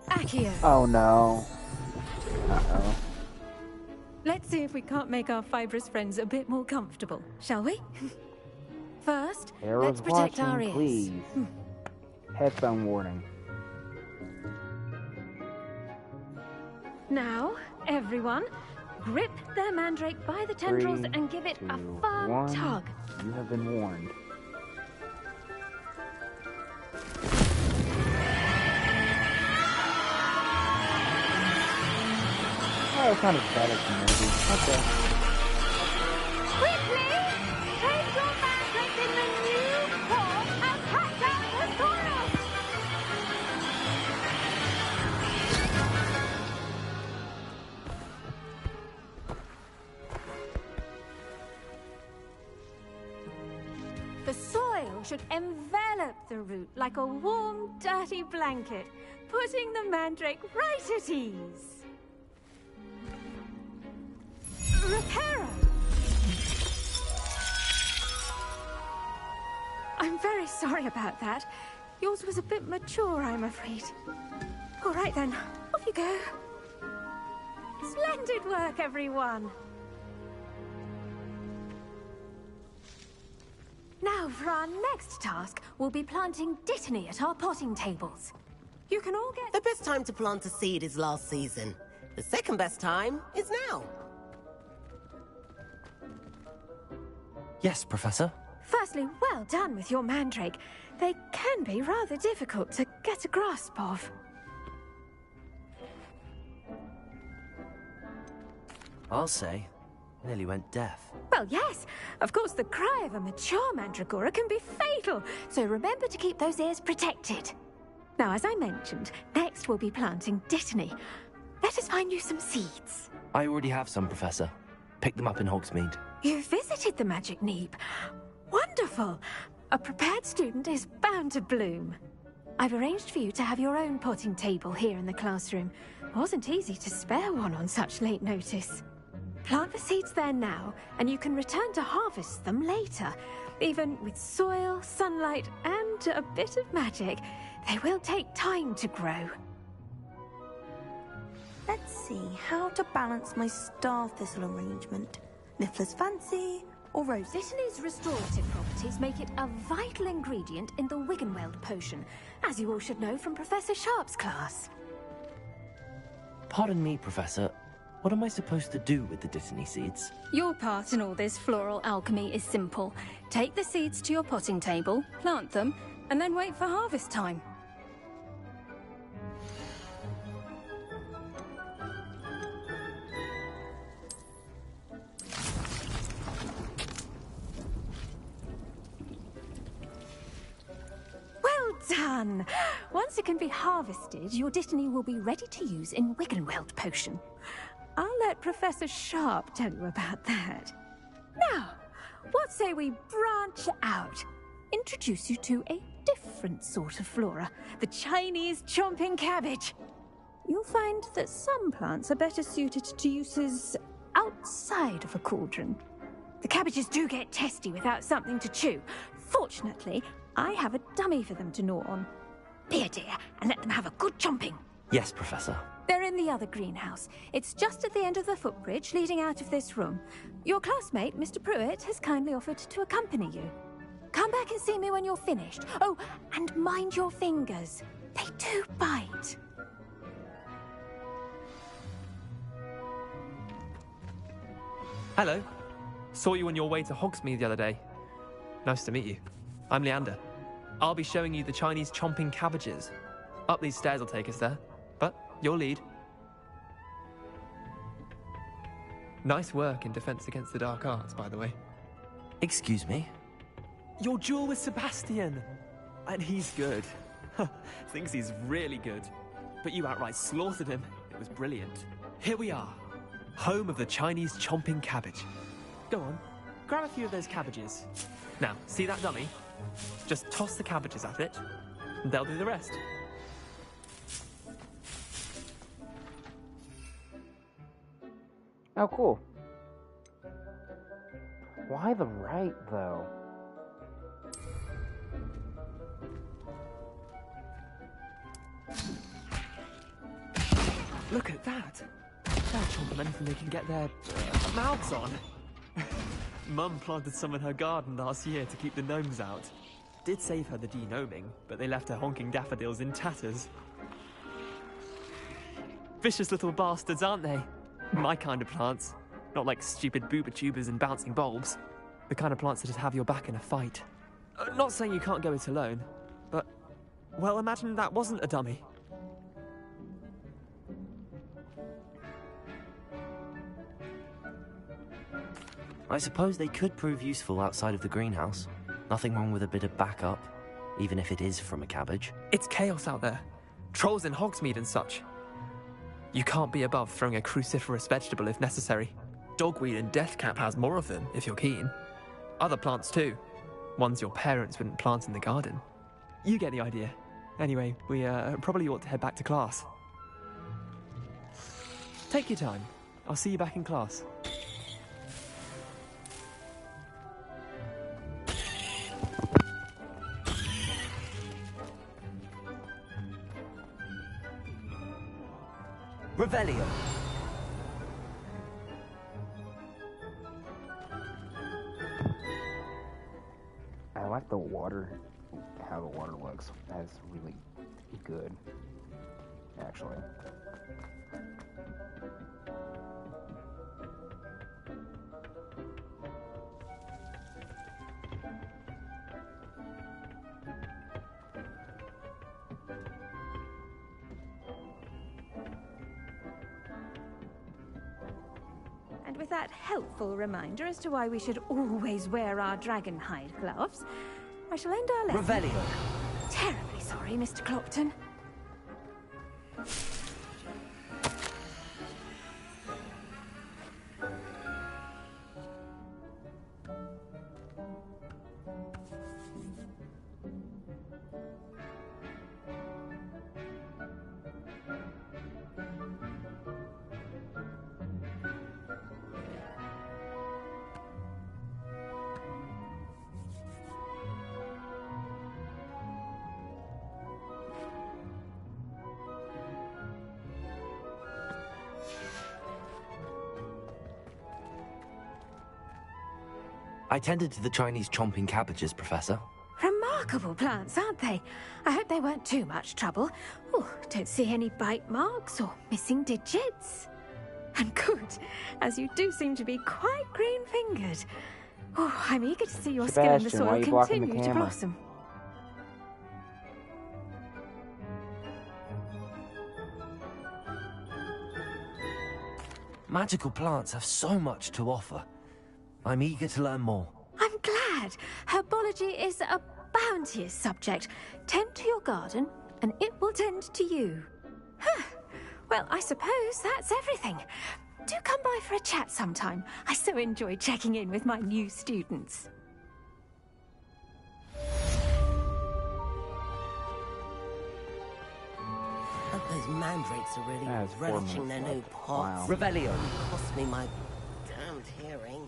Accio. Oh no. Uh-oh. Let's see if we can't make our fibrous friends a bit more comfortable, shall we? First, Arrows let's protect watching, our ears. please. Headphone warning. Now, everyone, grip their mandrake by the tendrils 3, and give it 2, a firm 1. tug. You have been warned. Oh, it's not as bad as maybe. Okay. Quickly! Place your mandrake in the new pot and patch out the soil! The soil should envelop the root like a warm, dirty blanket, putting the mandrake right at ease. Reparo! I'm very sorry about that. Yours was a bit mature, I'm afraid. All right then, off you go. Splendid work, everyone. Now, for our next task, we'll be planting Dittany at our potting tables. You can all get... The best time to plant a seed is last season. The second best time is now. Yes, Professor. Firstly, well done with your mandrake. They can be rather difficult to get a grasp of. I'll say, nearly went deaf. Well, yes. Of course, the cry of a mature mandragora can be fatal, so remember to keep those ears protected. Now, as I mentioned, next we'll be planting Dittany. Let us find you some seeds. I already have some, Professor. Picked them up in Hogsmeade. You visited the Magic Neep. Wonderful. A prepared student is bound to bloom. I've arranged for you to have your own potting table here in the classroom. Wasn't easy to spare one on such late notice. Plant the seeds there now, and you can return to harvest them later. Even with soil, sunlight, and a bit of magic, they will take time to grow. Let's see how to balance my star thistle arrangement. Niffler's fancy or rose? Dittany's restorative properties make it a vital ingredient in the Wiggenweld potion, as you all should know from Professor Sharp's class. Pardon me, Professor. What am I supposed to do with the Dittany seeds? Your part in all this floral alchemy is simple. Take the seeds to your potting table, plant them, and then wait for harvest time. Done! Once it can be harvested, your Dittany will be ready to use in Wiggenweld potion. I'll let Professor Sharp tell you about that. Now, what say we branch out? Introduce you to a different sort of flora, the Chinese chomping cabbage. You'll find that some plants are better suited to uses outside of a cauldron. The cabbages do get testy without something to chew. Fortunately, I have a dummy for them to gnaw on. Be a dear and let them have a good chomping. Yes, Professor. They're in the other greenhouse. It's just at the end of the footbridge leading out of this room. Your classmate, Mr. Pruitt, has kindly offered to accompany you. Come back and see me when you're finished. Oh, and mind your fingers. They do bite. Hello. Saw you on your way to Hogsmeade the other day. Nice to meet you. I'm Leander. I'll be showing you the Chinese chomping cabbages. Up these stairs will take us there, but you'll lead. Nice work in Defense Against the Dark Arts, by the way. Excuse me? Your duel with Sebastian! And he's good. Thinks he's really good. But you outright slaughtered him. It was brilliant. Here we are. Home of the Chinese chomping cabbage. Go on, grab a few of those cabbages. Now, see that dummy? Just toss the cabbages at it, and they'll do the rest. Oh, cool. Why the right, though? Look at that! They'll chomp on anything they can get their mouths on. Mum planted some in her garden last year to keep the gnomes out. Did save her the de-gnoming, but they left her honking daffodils in tatters. Vicious little bastards, aren't they? My kind of plants. Not like stupid booba tubers and bouncing bulbs. The kind of plants that just have your back in a fight. Not saying you can't go it alone, but, well, imagine that wasn't a dummy. I suppose they could prove useful outside of the greenhouse. Nothing wrong with a bit of backup, even if it is from a cabbage. It's chaos out there. Trolls in Hogsmeade and such. You can't be above throwing a cruciferous vegetable if necessary. Dogweed and deathcap has more of them, if you're keen. Other plants too. Ones your parents wouldn't plant in the garden. You get the idea. Anyway, we probably ought to head back to class. Take your time. I'll see you back in class. Revelio. I like the water, how the water looks. That's really good, actually. And with that helpful reminder as to why we should always wear our dragon hide gloves, I shall end our lesson. Revelio. Terribly sorry, Mr. Clopton. I tended to the Chinese chomping cabbages, Professor. Remarkable plants, aren't they? I hope they weren't too much trouble. Oh, don't see any bite marks or missing digits. And good, as you do seem to be quite green-fingered. Oh, I'm eager to see your skill in the Sebastian, why are soil you blocking the continue to camera? blossom. Magical plants have so much to offer. I'm eager to learn more. I'm glad. Herbology is a bounteous subject. Tend to your garden, and it will tend to you. Huh. Well, I suppose that's everything. Do come by for a chat sometime. I so enjoy checking in with my new students. Hope those mandrakes are really That is 4 relishing their minutes new left. pots. Wow. Revelio. Cost me my damned hearing.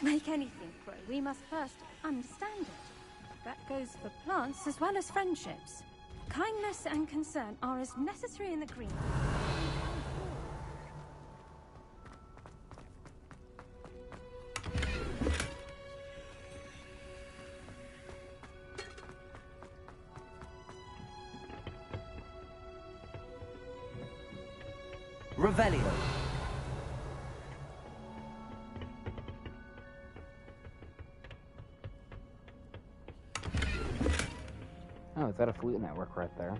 To make anything grow, we must first understand it. That goes for plants as well as friendships. Kindness and concern are as necessary in the green. Revelio. Oh, is that a flute network right there?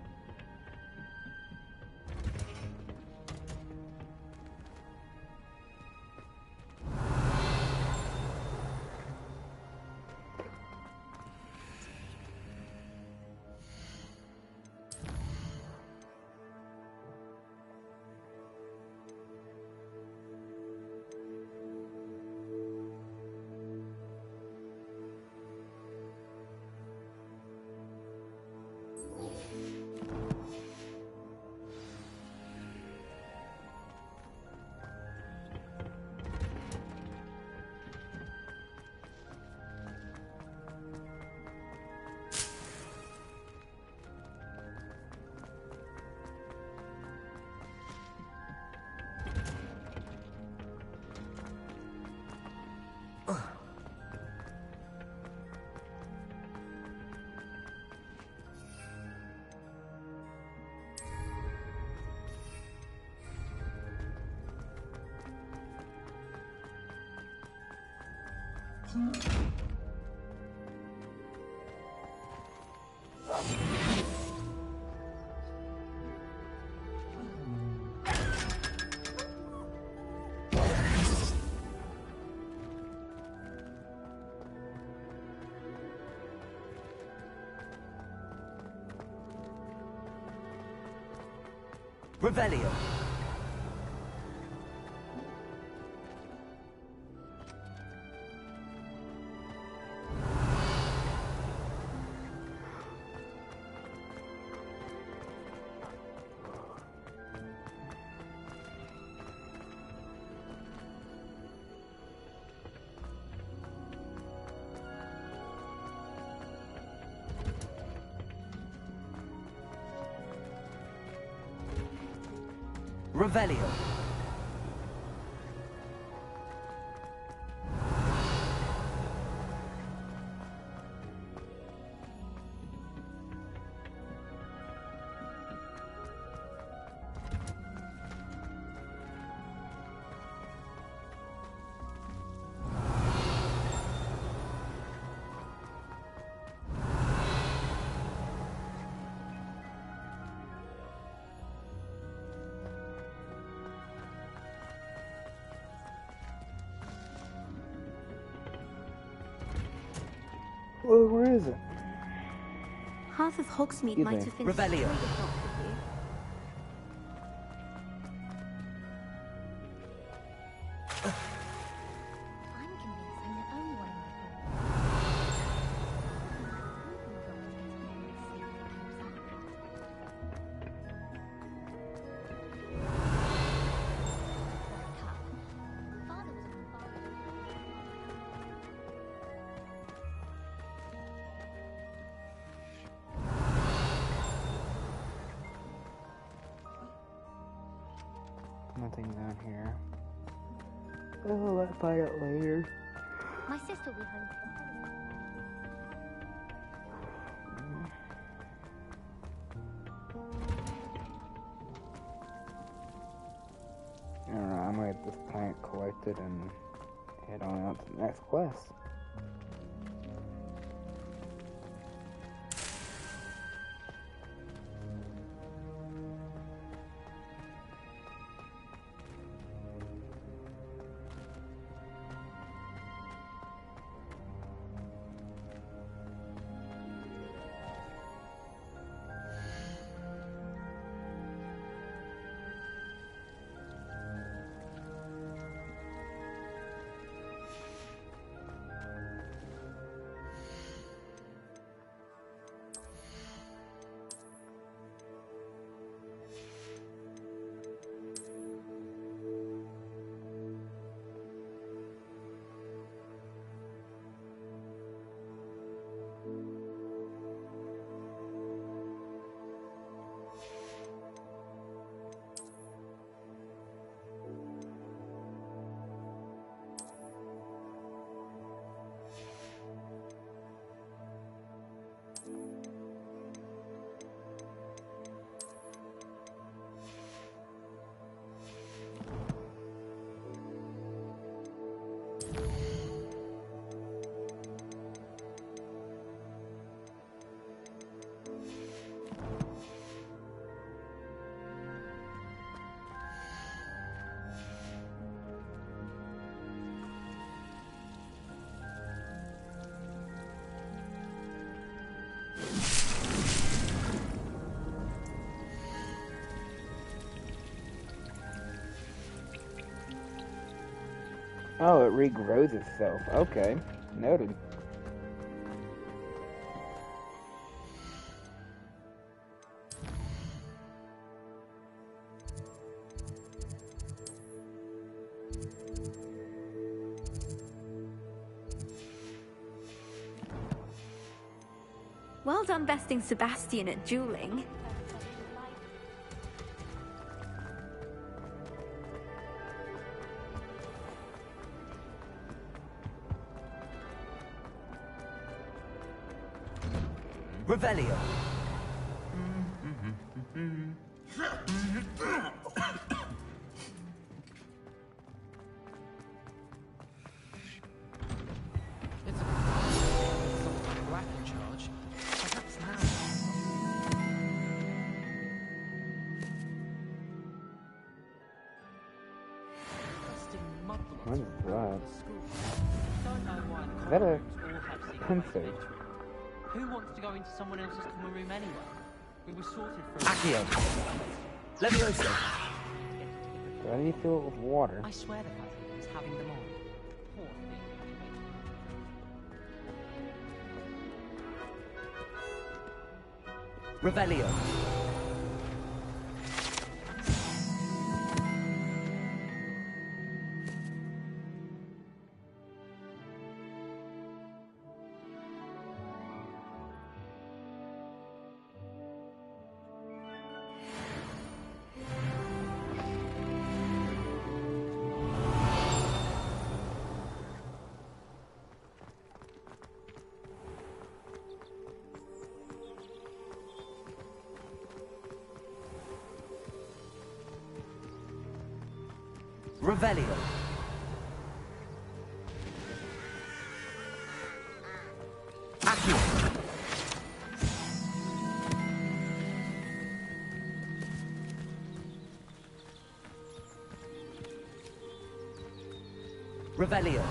Revelio. Revelio. Well, where is it? Half of Hogsmeade might have been Revelio. destroyed if not for you. I'm convinced I'm the only one in Nothing down here. Oh, I'll find out later. My sister will be home. I don't know, I might get this plant collected and head on out to the next quest. Oh, it regrows itself. Okay, noted. Well done besting Sebastian at dueling. Revelio. What is that? Don't know why Is that a all have secret pencil? ways of entry. Who wants to go into someone else's common room anyway? We were sorted for Accio! Leviosa! Why do you fill it with water? I swear the cousin was having them on. Poor thing. Revelio! Revelio. Accio. Revelio.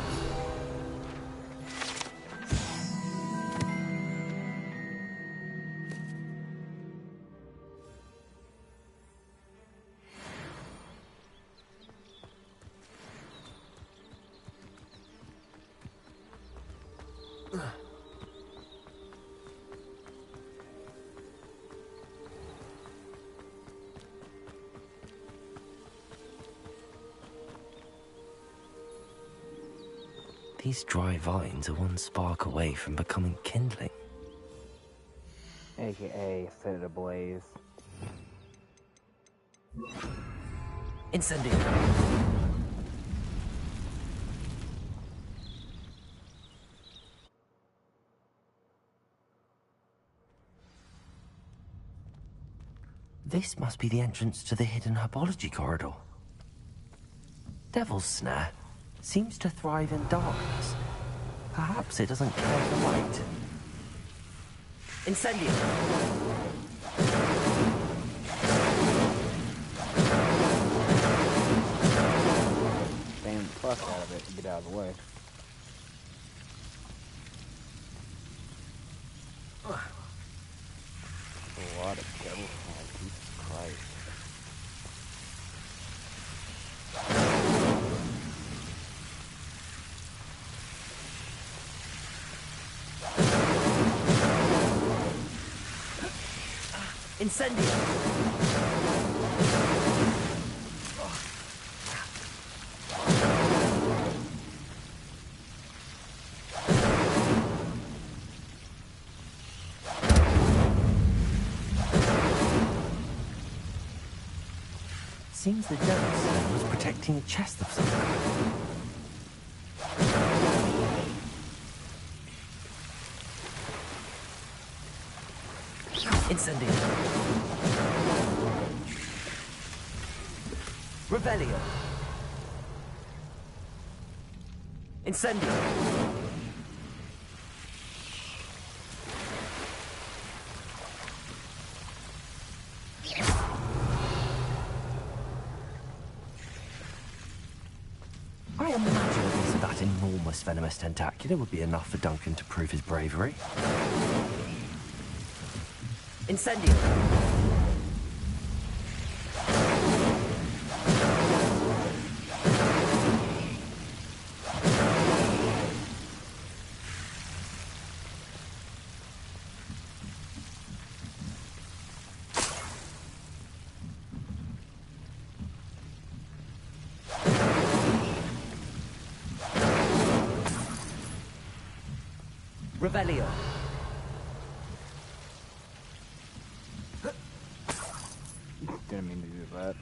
These dry vines are one spark away from becoming kindling. AKA set it ablaze. Incendio. This must be the entrance to the hidden herbology corridor. Devil's Snare seems to thrive in darkness. Perhaps it doesn't care for light. Incendio! Bam the fuck out of it and get out of the way. A lot of devil snare, Jesus Christ. Incendio! Seems the Devil's Snare was protecting a chest of some kind. Incendio. Revelio. Incendio. I imagine a piece of that enormous venomous tentacula would be enough for Duncan to prove his bravery. Incendio! Revelio! Didn't mean to do that.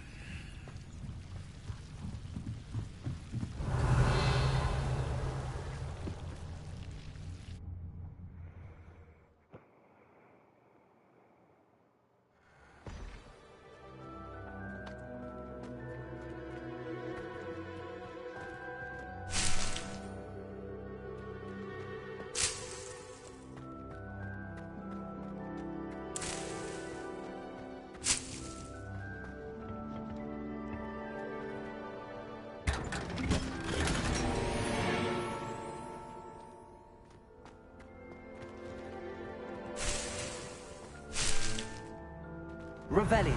Revelio.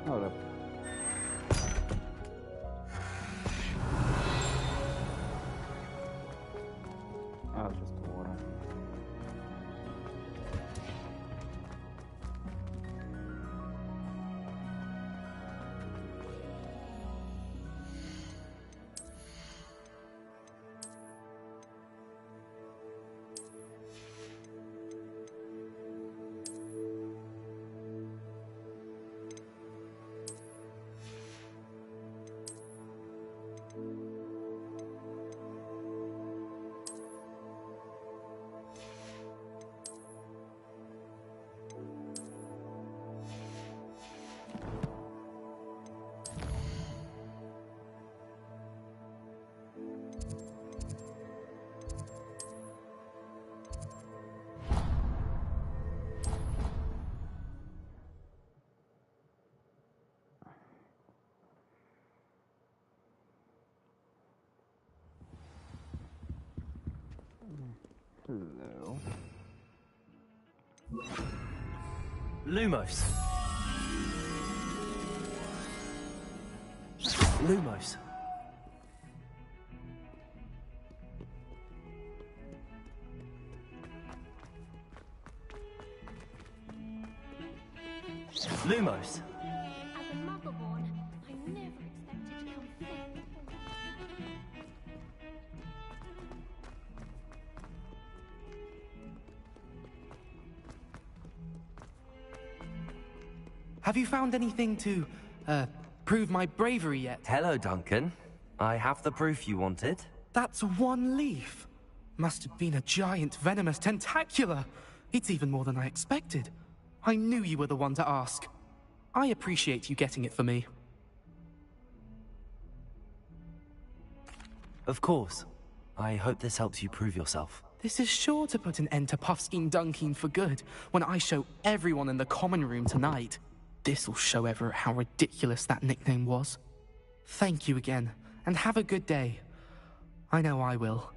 Hold up. Oh, it's just water. Hello. Lumos. Lumos. Lumos. As a motherborn, I never expected to come fifth before. Have you found anything to, prove my bravery yet? Hello, Duncan. I have the proof you wanted. That's one leaf. Must have been a giant venomous tentacula. It's even more than I expected. I knew you were the one to ask. I appreciate you getting it for me. Of course. I hope this helps you prove yourself. This is sure to put an end to Puffskein Dunkeen for good when I show everyone in the common room tonight. This'll show Everett how ridiculous that nickname was. Thank you again, and have a good day. I know I will.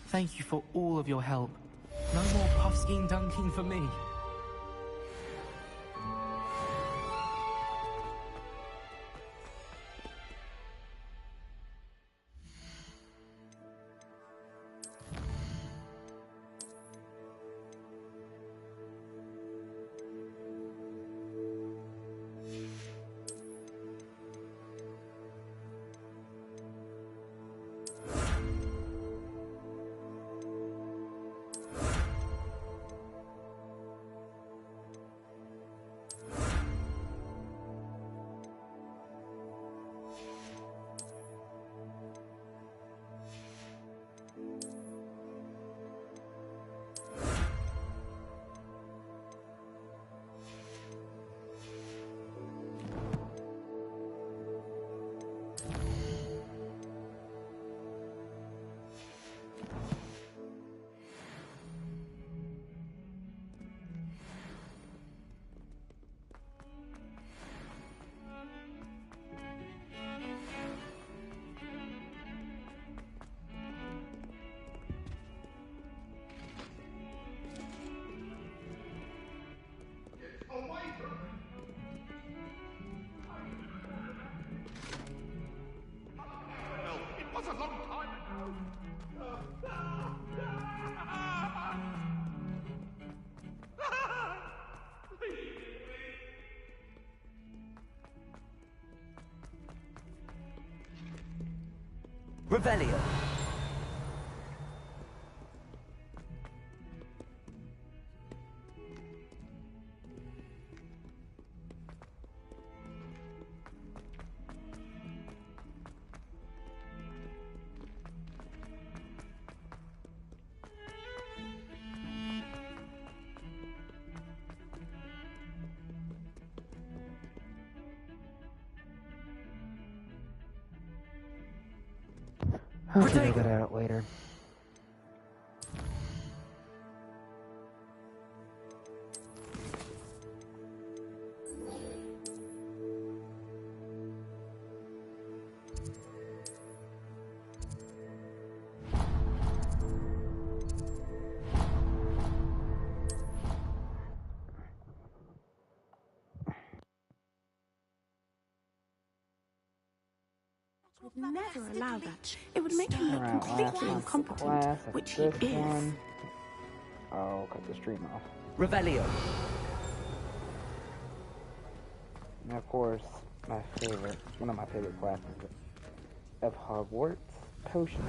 Thank you for all of your help. No more Puffskein Dunkeen for me. Revelio. I'll figure that out later. would never allow that. It would make him look Alright, last completely one's the incompetent, class. That's which he this is. one. Oh, cut the stream off. Revelio. And of course, my favorite, one of my favorite classes of Hogwarts, potions.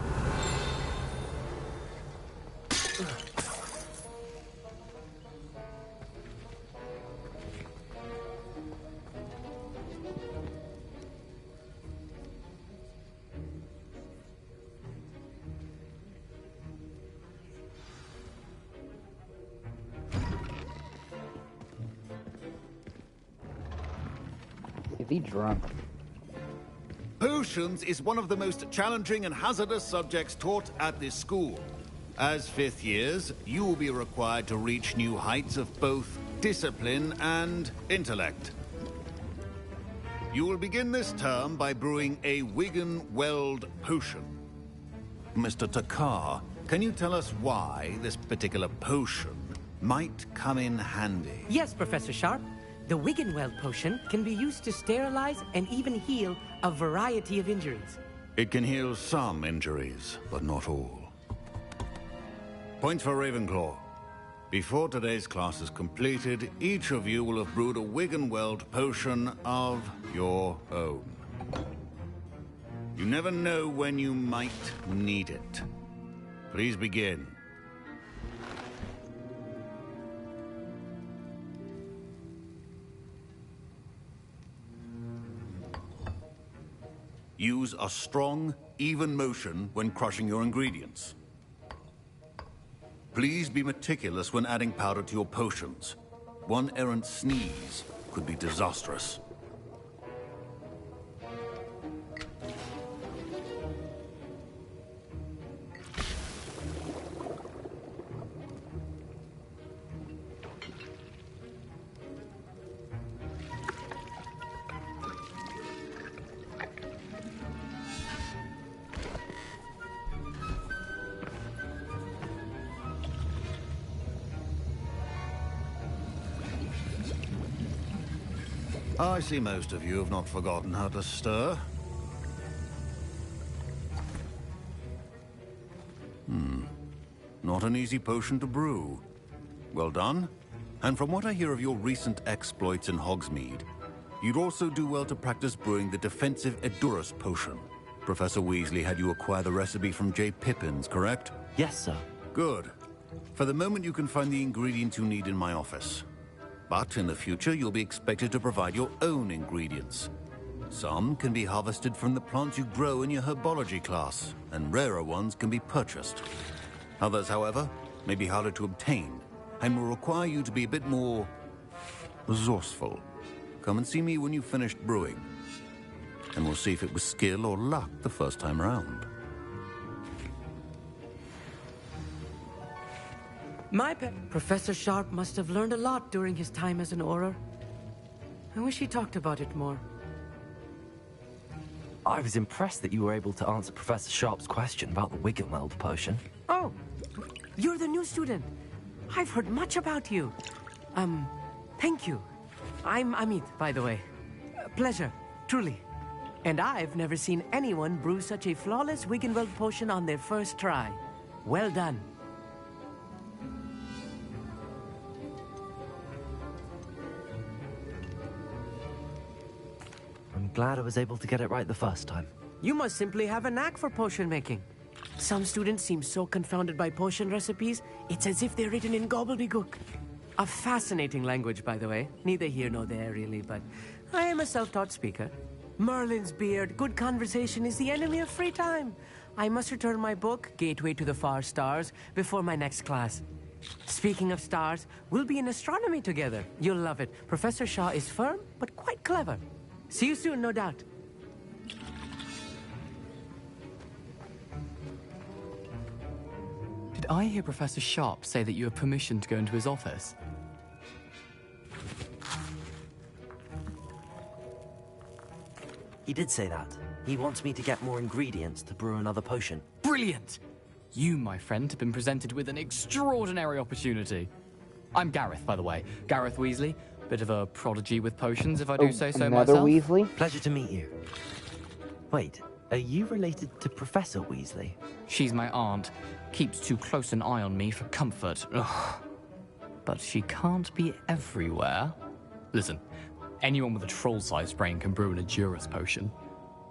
Is he drunk? Potions is one of the most challenging and hazardous subjects taught at this school. As fifth years, you will be required to reach new heights of both discipline and intellect. You will begin this term by brewing a Wigan-Weld potion. Mr. Takar, can you tell us why this particular potion might come in handy? Yes, Professor Sharp. The Wiggenweld potion can be used to sterilize and even heal a variety of injuries. It can heal some injuries, but not all. Points for Ravenclaw. Before today's class is completed, each of you will have brewed a Wiggenweld potion of your own. You never know when you might need it. Please begin. Use a strong, even motion when crushing your ingredients. Please be meticulous when adding powder to your potions. One errant sneeze could be disastrous. I see most of you have not forgotten how to stir. Not an easy potion to brew. Well done. And from what I hear of your recent exploits in Hogsmeade, you'd also do well to practice brewing the defensive Edurus potion. Professor Weasley had you acquire the recipe from J. Pippins, correct? Yes, sir. Good. For the moment, you can find the ingredients you need in my office. But in the future, you'll be expected to provide your own ingredients. Some can be harvested from the plants you grow in your herbology class, and rarer ones can be purchased. Others, however, may be harder to obtain, and will require you to be a bit more resourceful. Come and see me when you've finished brewing, and we'll see if it was skill or luck the first time around. My pet, Professor Sharp must have learned a lot during his time as an Auror. I wish he talked about it more. I was impressed that you were able to answer Professor Sharp's question about the Wiggenweld potion. Oh, you're the new student. I've heard much about you. Thank you. I'm Amit, by the way. Pleasure, truly. And I've never seen anyone brew such a flawless Wiggenweld potion on their first try. Well done. I'm glad I was able to get it right the first time. You must simply have a knack for potion making. Some students seem so confounded by potion recipes, it's as if they're written in gobbledygook. A fascinating language, by the way. Neither here nor there, really, but I am a self-taught speaker. Merlin's beard, good conversation is the enemy of free time. I must return my book, Gateway to the Far Stars, before my next class. Speaking of stars, we'll be in astronomy together. You'll love it. Professor Shaw is firm, but quite clever. See you soon, no doubt. Did I hear Professor Sharp say that you have permission to go into his office? He did say that. He wants me to get more ingredients to brew another potion. Brilliant! You, my friend, have been presented with an extraordinary opportunity. I'm Gareth, by the way. Gareth Weasley. Bit of a prodigy with potions, if I do say so another myself. Weasley? Pleasure to meet you. Wait, Are you related to Professor Weasley? She's my aunt. Keeps too close an eye on me for comfort. Ugh. But she can't be everywhere. Listen, anyone with a troll-sized brain can brew an Adurus potion.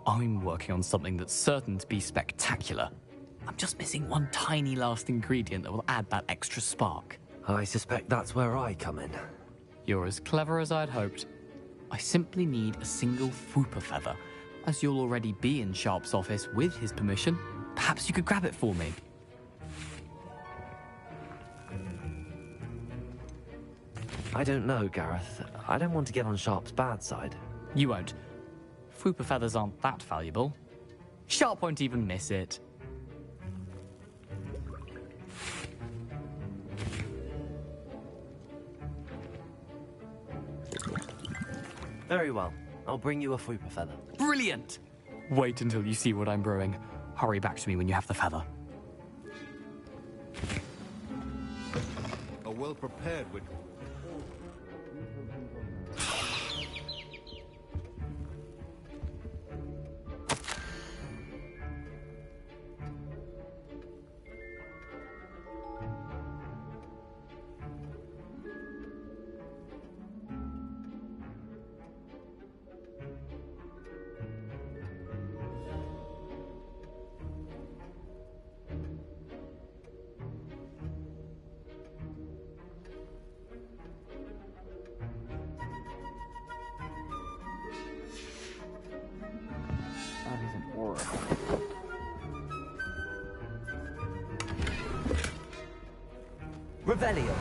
I'm working on something that's certain to be spectacular. I'm just missing one tiny last ingredient that will add that extra spark. I suspect that's where I come in. You're as clever as I'd hoped. I simply need a single Fwooper feather. As you'll already be in Sharp's office with his permission, perhaps you could grab it for me. I don't know, Gareth. I don't want to get on Sharp's bad side. You won't. Fwooper feathers aren't that valuable. Sharp won't even miss it. Very well. I'll bring you a Fwooper feather. Brilliant! Wait until you see what I'm brewing. Hurry back to me when you have the feather. A well-prepared witch. That is an aura. Revelio.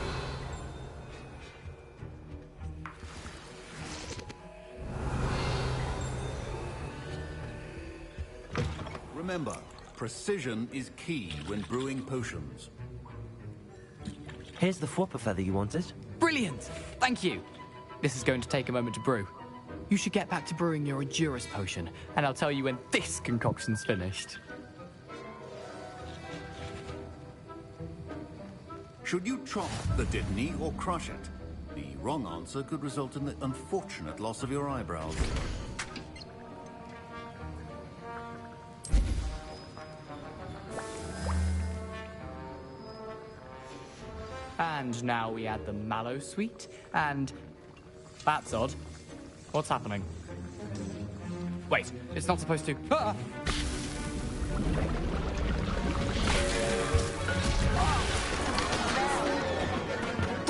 Remember, precision is key when brewing potions. Here's the Fwooper feather you wanted. Brilliant! Thank you! This is going to take a moment to brew. You should get back to brewing your Adurus potion, and I'll tell you when this concoction's finished. Should you chop the Dittany or crush it? The wrong answer could result in the unfortunate loss of your eyebrows. And now we add the mallow sweet, and... That's odd. What's happening? Wait, it's not supposed to... Ah!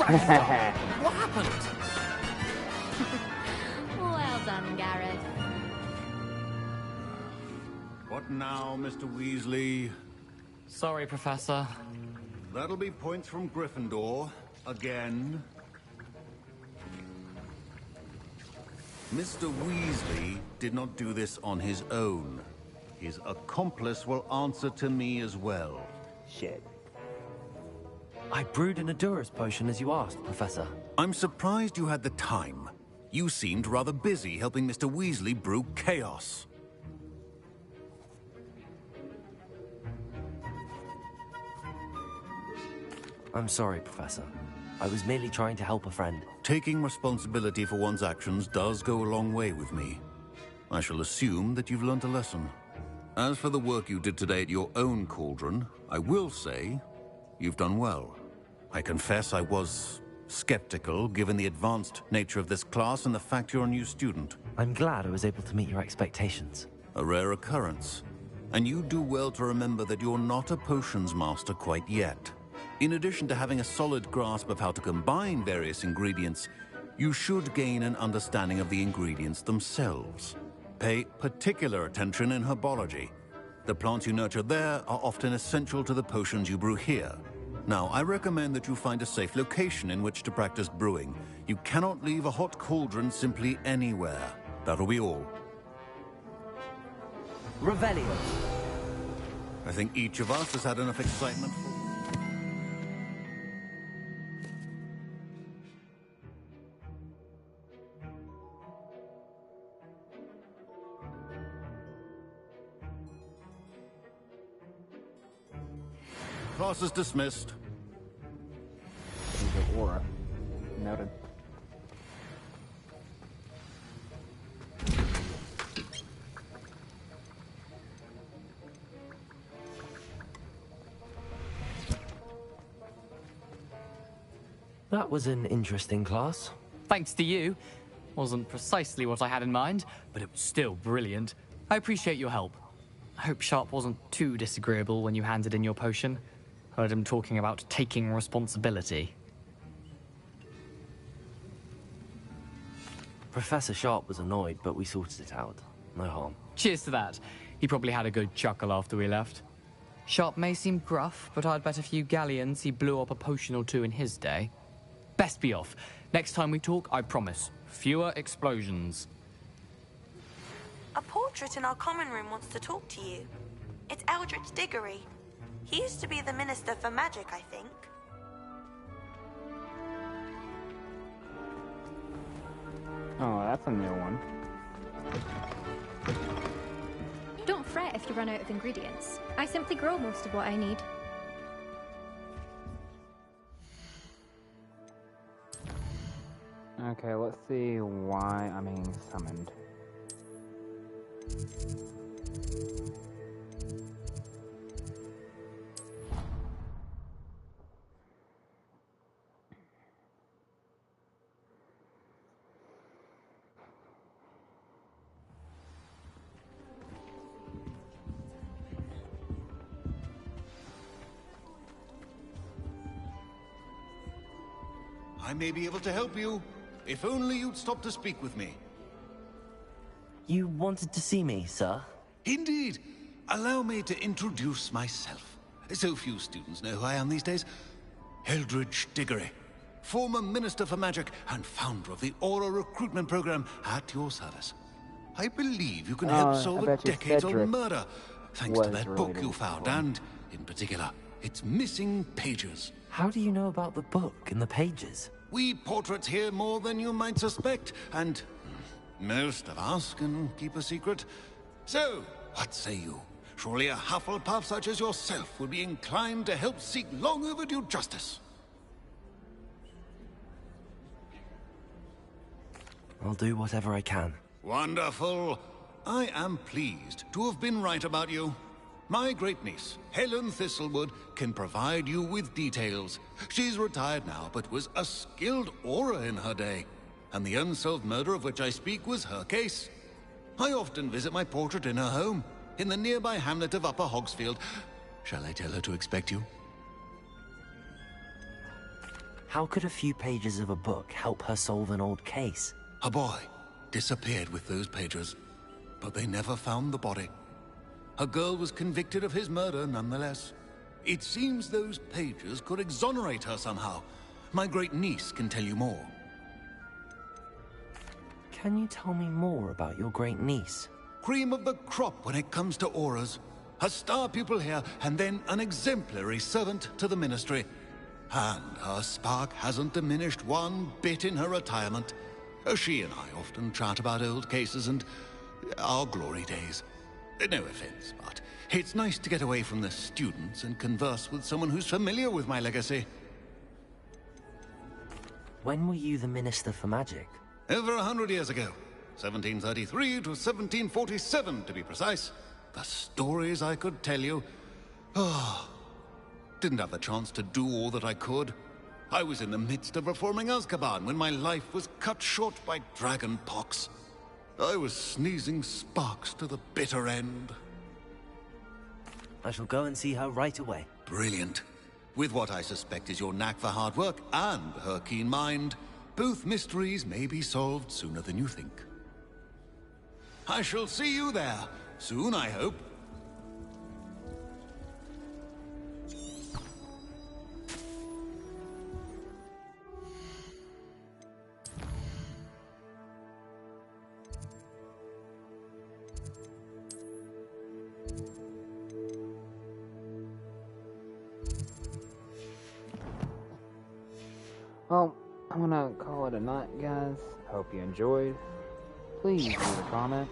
What happened? Well done, Gareth. What now, Mr. Weasley? Sorry, Professor. That'll be points from Gryffindor. Again. Mr. Weasley did not do this on his own. His accomplice will answer to me as well. Shit. I brewed an Adurus potion as you asked, Professor. I'm surprised you had the time. You seemed rather busy helping Mr. Weasley brew chaos. I'm sorry, Professor. I was merely trying to help a friend. Taking responsibility for one's actions does go a long way with me. I shall assume that you've learnt a lesson. As for the work you did today at your own cauldron, I will say you've done well. I confess I was skeptical, given the advanced nature of this class and the fact you're a new student. I'm glad I was able to meet your expectations. A rare occurrence. And you do well to remember that you're not a potions master quite yet. In addition to having a solid grasp of how to combine various ingredients, you should gain an understanding of the ingredients themselves. Pay particular attention in herbology. The plants you nurture there are often essential to the potions you brew here. Now, I recommend that you find a safe location in which to practice brewing. You cannot leave a hot cauldron simply anywhere. That'll be all. Revelio. I think each of us has had enough excitement for... Class is dismissed. The aura. Noted. That was an interesting class. Thanks to you. Wasn't precisely what I had in mind, but it was still brilliant. I appreciate your help. I hope Sharp wasn't too disagreeable when you handed in your potion. Heard him talking about taking responsibility. Professor Sharp was annoyed, but we sorted it out. No harm. Cheers to that. He probably had a good chuckle after we left. Sharp may seem gruff, but I'd bet a few galleons he blew up a potion or two in his day. Best be off. Next time we talk, I promise, fewer explosions. A portrait in our common room wants to talk to you. It's Eldritch Diggory. He used to be the Minister for Magic, I think. Oh, that's a new one. Don't fret if you run out of ingredients. I simply grow most of what I need. Okay, let's see why I'm being summoned. I may be able to help you, if only you'd stop to speak with me. You wanted to see me, sir? Indeed. Allow me to introduce myself. So few students know who I am these days. Eldritch Diggory, former Minister for Magic and founder of the Aura Recruitment Program, at your service. I believe you can help solve a decades-old murder, thanks to that book you found, and, in particular, its missing pages. How do you know about the book and the pages? We portraits hear more than you might suspect, and most of us can keep a secret. So, what say you? Surely a Hufflepuff such as yourself would be inclined to help seek long overdue justice. I'll do whatever I can. Wonderful. I am pleased to have been right about you. My great-niece, Helen Thistlewood, can provide you with details. She's retired now, but was a skilled aura in her day. And the unsolved murder of which I speak was her case. I often visit my portrait in her home, in the nearby hamlet of Upper Hogsfield. Shall I tell her to expect you? How could a few pages of a book help her solve an old case? A boy disappeared with those pages, but they never found the body. A girl was convicted of his murder nonetheless. It seems those pages could exonerate her somehow. My great-niece can tell you more. Can you tell me more about your great-niece? Cream of the crop when it comes to auras. A star pupil here, and then an exemplary servant to the ministry. And her spark hasn't diminished one bit in her retirement. She and I often chat about old cases and our glory days. No offense, but it's nice to get away from the students and converse with someone who's familiar with my legacy. When were you the Minister for Magic? Over 100 years ago. 1733 to 1747, to be precise. The stories I could tell you. Oh, didn't have the chance to do all that I could. I was in the midst of reforming Azkaban when my life was cut short by dragon pox. I was sneezing sparks to the bitter end. I shall go and see her right away. Brilliant. With what I suspect is your knack for hard work and her keen mind, both mysteries may be solved sooner than you think. I shall see you there, soon I hope. Well, I'm gonna call it a night, guys. Hope you enjoyed. Please leave a comment.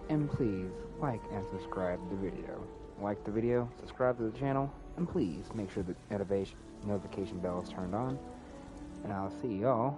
And please like and subscribe to the video. Like the video, subscribe to the channel, and please make sure the notification bell is turned on. And I'll see y'all